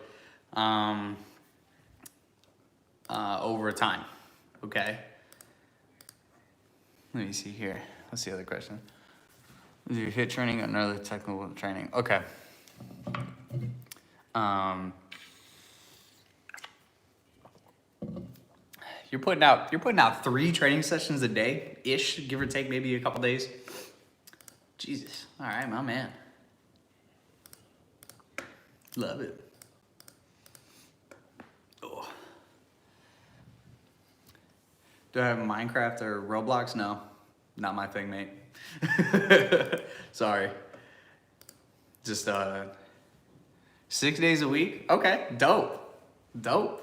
over time, okay? Let me see here. What's the other question? Is your HIIT training or another technical training? Okay. You're putting out 3 training sessions a day ish, give or take, maybe a couple days. Jesus. All right, my man. Love it. Oh. Do I have Minecraft or Roblox? No, not my thing, mate. Sorry. Just 6 days a week? Okay, dope. Dope.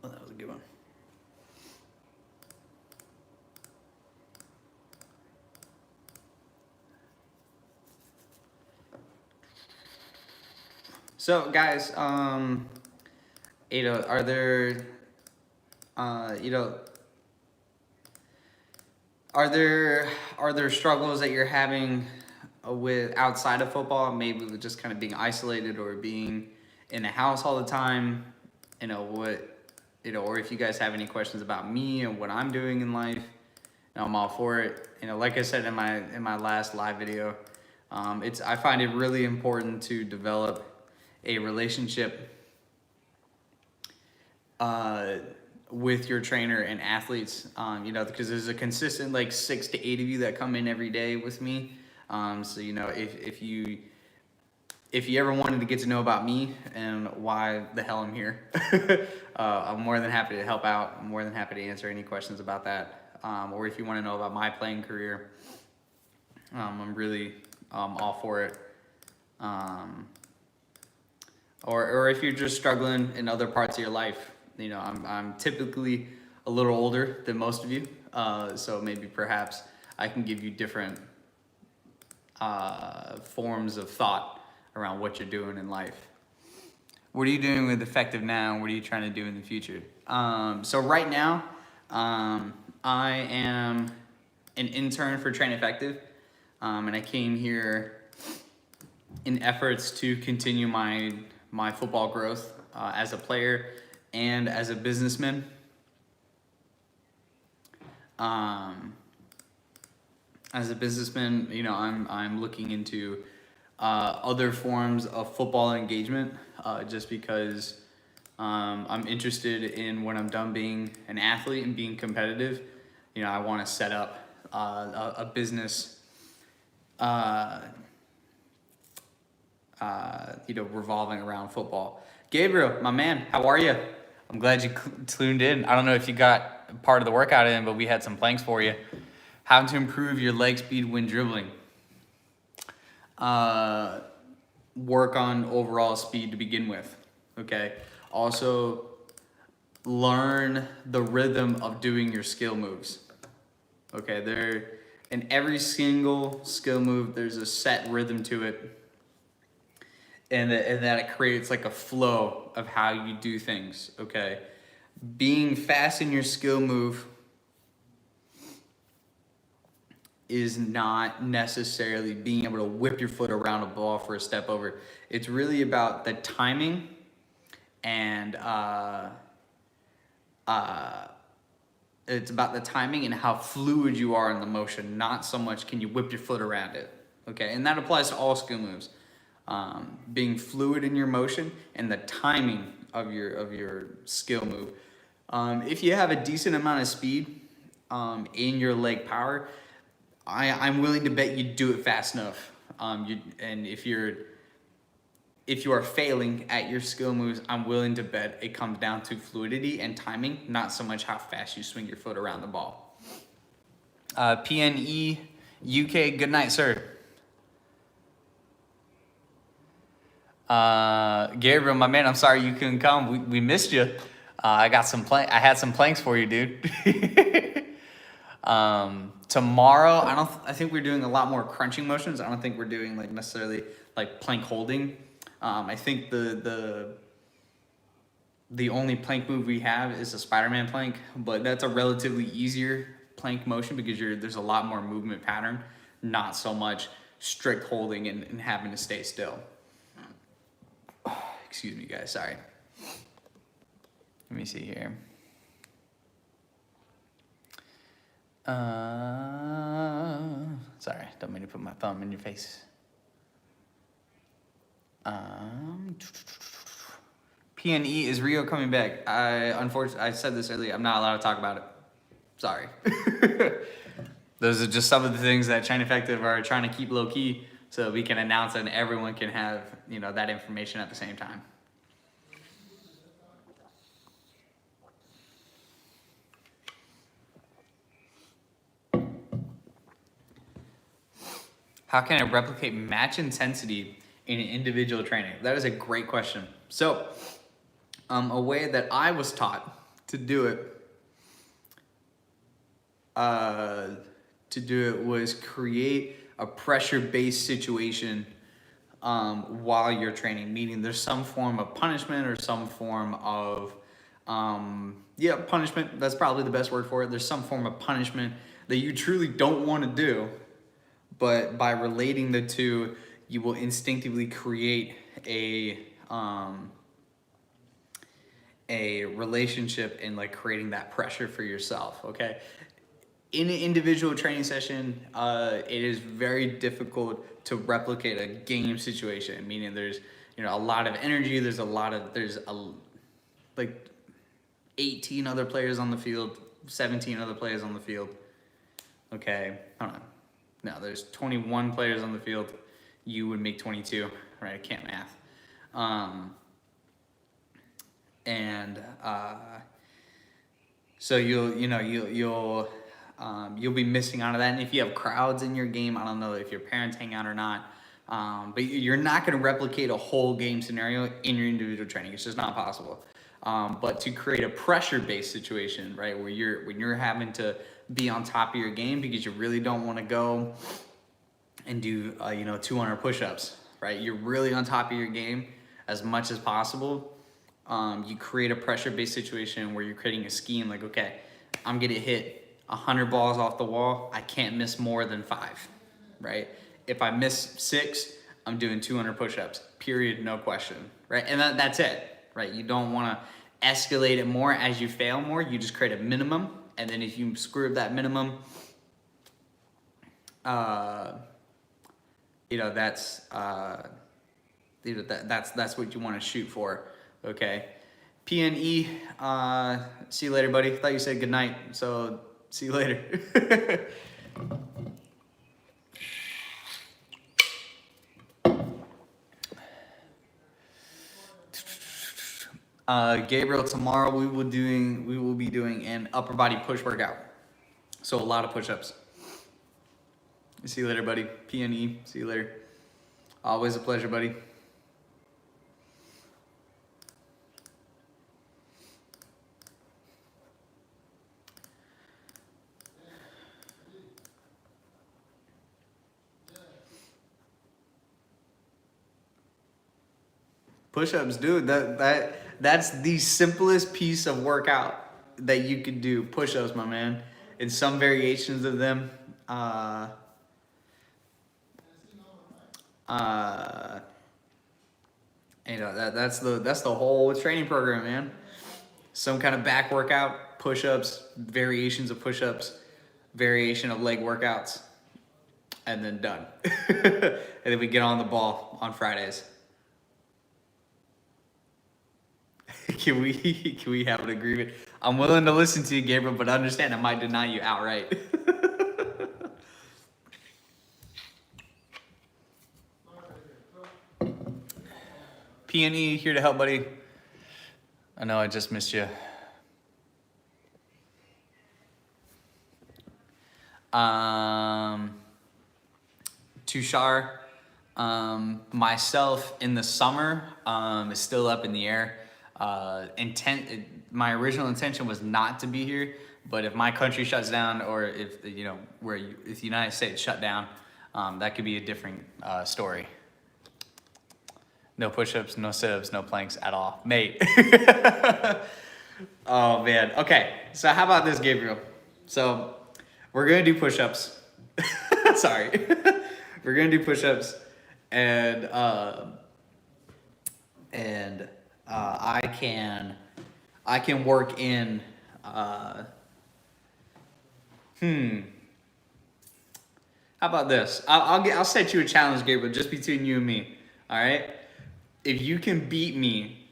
Oh, that was a good one. So guys, are there, are there struggles that you're having with outside of football, maybe with just kind of being isolated or being in the house all the time? Or if you guys have any questions about me and what I'm doing in life, I'm all for it. Like I said in my last live video, I find it really important to develop a relationship with your trainer and athletes, because there's a consistent like 6 to 8 of you that come in every day with me. So if you ever wanted to get to know about me and why the hell I'm here, I'm more than happy to help out. I'm more than happy to answer any questions about that. Or if you want to know about my playing career, I'm really all for it. Or if you're just struggling in other parts of your life, I'm typically a little older than most of you, so maybe perhaps I can give you different forms of thought around what you're doing in life. What are you doing with Effective now? What are you trying to do in the future? So right now, I am an intern for Train Effective, and I came here in efforts to continue my football growth as a player and as a businessman. As a businessman, I'm looking into other forms of football engagement, just because I'm interested in, when I'm done being an athlete and being competitive, I want to set up a business, revolving around football. Gabriel, my man, how are you? I'm glad you tuned in. I don't know if you got part of the workout in, but we had some planks for you. How to improve your leg speed when dribbling. Work on overall speed to begin with, okay? Also, learn the rhythm of doing your skill moves, okay? In every single skill move, there's a set rhythm to it, and that it creates like a flow of how you do things, okay? Being fast in your skill move is not necessarily being able to whip your foot around a ball for a step over. It's really about the timing and It's about the timing and how fluid you are in the motion, not so much can you whip your foot around it. Okay, and that applies to all skill moves. Being fluid in your motion and the timing of your skill move. If you have a decent amount of speed in your leg power, I'm willing to bet you do it fast enough. And if you are failing at your skill moves, I'm willing to bet it comes down to fluidity and timing, not so much how fast you swing your foot around the ball. PNE UK, good night, sir. Gabriel, my man, I'm sorry you couldn't come. We missed you. I had some planks for you, dude. Tomorrow, I think we're doing a lot more crunching motions. I don't think we're doing like necessarily like plank holding. I think the only plank move we have is a Spider-Man plank, but that's a relatively easier plank motion because there's a lot more movement pattern, not so much strict holding and having to stay still. Excuse me, guys, sorry. Let me see here. Sorry, don't mean to put my thumb in your face. PNE, is Rio coming back? Unfortunately, I said this earlier, I'm not allowed to talk about it. Sorry. Those are just some of the things that China Effective are trying to keep low key so we can announce it and everyone can have, that information at the same time. How can I replicate match intensity in individual training? That is a great question. So, a way that I was taught to do it was create a pressure-based situation while you're training, meaning there's some form of punishment or some form of, punishment, that's probably the best word for it. There's some form of punishment that you truly don't want to do, but by relating the two, you will instinctively create a relationship and like creating that pressure for yourself, okay? In an individual training session, it is very difficult to replicate a game situation, meaning there's, a lot of energy, there's 18 other players on the field, 17 other players on the field, okay? Hold on. No, there's 21 players on the field. You would make 22, right? I can't math. So you'll be missing out on that. And if you have crowds in your game, I don't know if your parents hang out or not, but you're not going to replicate a whole game scenario in your individual training. It's just not possible. But to create a pressure-based situation, right, when you're having to be on top of your game because you really don't want to go and do 200 push-ups, right? You're really on top of your game as much as possible. You create a pressure-based situation where you're creating a scheme like, okay, I'm gonna hit 100 balls off the wall. I can't miss more than 5, right? If I miss 6, I'm doing 200 push-ups, period, no question, right? And that's it, right? You don't wanna escalate it more as you fail more. You just create a minimum, and then if you screw up that minimum, that's what you want to shoot for. Okay, PNE. See you later, buddy. Thought you said good night, so see you later. Gabriel, tomorrow we will be doing an upper body push workout. So a lot of push-ups. See you later, buddy. PNE. See you later. Always a pleasure, buddy. Push-ups, dude. That's the simplest piece of workout that you could do. Push-ups, my man. And some variations of them. That's the whole training program, man. some kind of back workout, push-ups, variations of push-ups, variation of leg workouts, and then done. And then we get on the ball on Fridays. Can we have an agreement? I'm willing to listen to you, Gabriel, but understand I might deny you outright. P&E here to help, buddy. I know I just missed you. Tushar, myself in the summer is still up in the air. My original intention was not to be here, but if my country shuts down, or if if the United States shut down, that could be a different story. No push-ups, no sit-ups, no planks at all, mate. Oh man. Okay, so how about this, Gabriel? So we're gonna do push-ups. Sorry, we're gonna do push-ups, and I can work in. How about this? I'll set you a challenge, Gabriel, just between you and me. All right. If you can beat me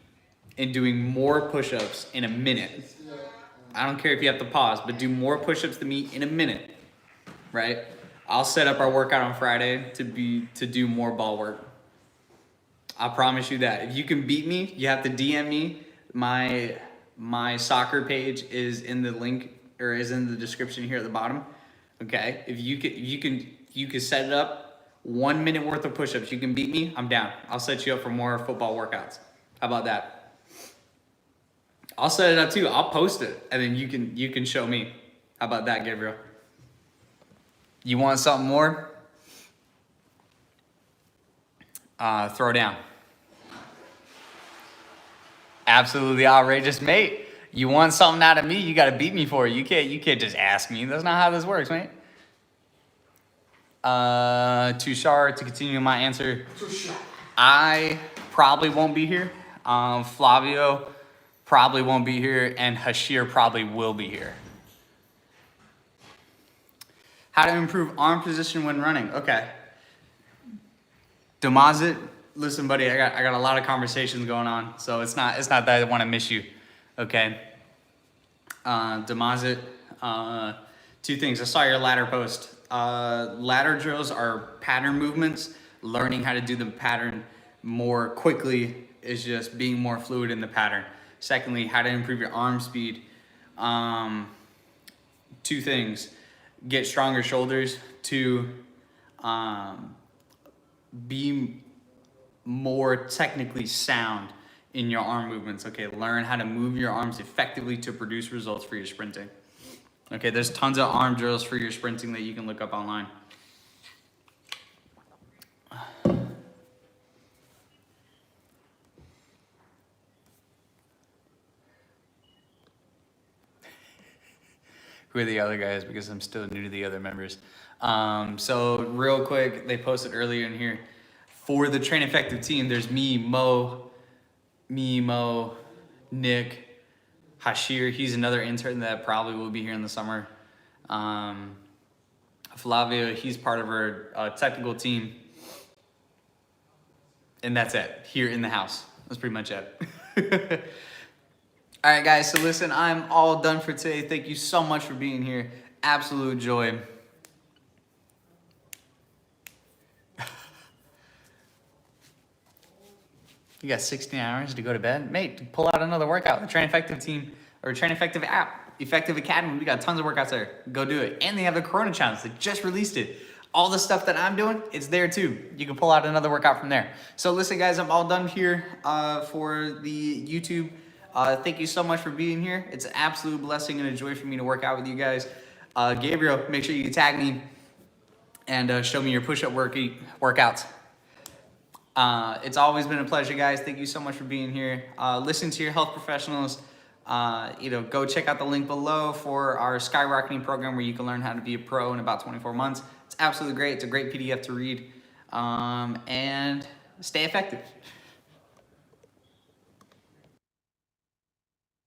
in doing more push-ups in a minute, I don't care if you have to pause, but do more push-ups than me in a minute, right? I'll set up our workout on Friday to do more ball work. I promise you that. If you can beat me, you have to DM me. My soccer page is in the link, or is in the description here at the bottom. Okay? If you can set it up. 1 minute worth of push-ups. You can beat me, I'm down. I'll set you up for more football workouts. How about that? I'll set it up too. I'll post it, and then you can show me. How about that, Gabriel? You want something more? Throw down. Absolutely outrageous, mate. You want something out of me, you gotta beat me for it. You can't just ask me. That's not how this works, mate. Tushar, to continue my answer, I probably won't be here. Flavio probably won't be here, and Hashir probably will be here. How to improve arm position when running? Okay. Damazit, listen, buddy, I got a lot of conversations going on, so it's not that I want to miss you. Okay. Damazit, two things. I saw your ladder post. Ladder drills are pattern movements. Learning how to do the pattern more quickly is just being more fluid in the pattern. Secondly, how to improve your arm speed. Two things. Get stronger shoulders. Two, be more technically sound in your arm movements. Okay, learn how to move your arms effectively to produce results for your sprinting. Okay, there's tons of arm drills for your sprinting that you can look up online. Who are the other guys? Because I'm still new to the other members. So real quick, they posted earlier in here. For the Train Effective team, there's me, Mo, Nick, Hashir, he's another intern that probably will be here in the summer. Flavio, he's part of our technical team. And that's it, here in the house. That's pretty much it. All right, guys, so listen, I'm all done for today. Thank you so much for being here. Absolute joy. You got 16 hours to go to bed? Mate, pull out another workout. The Train Effective team, or Train Effective app, Effective Academy, we got tons of workouts there. Go do it. And they have the Corona Challenge. They just released it. All the stuff that I'm doing, it's there too. You can pull out another workout from there. So listen, guys, I'm all done here for the YouTube. Thank you so much for being here. It's an absolute blessing and a joy for me to work out with you guys. Gabriel, make sure you tag me and show me your push-up workouts. It's always been a pleasure, guys. Thank you so much for being here. Listen to your health professionals. Go check out the link below for our skyrocketing program where you can learn how to be a pro in about 24 months. It's absolutely great. It's a great PDF to read. And stay effective.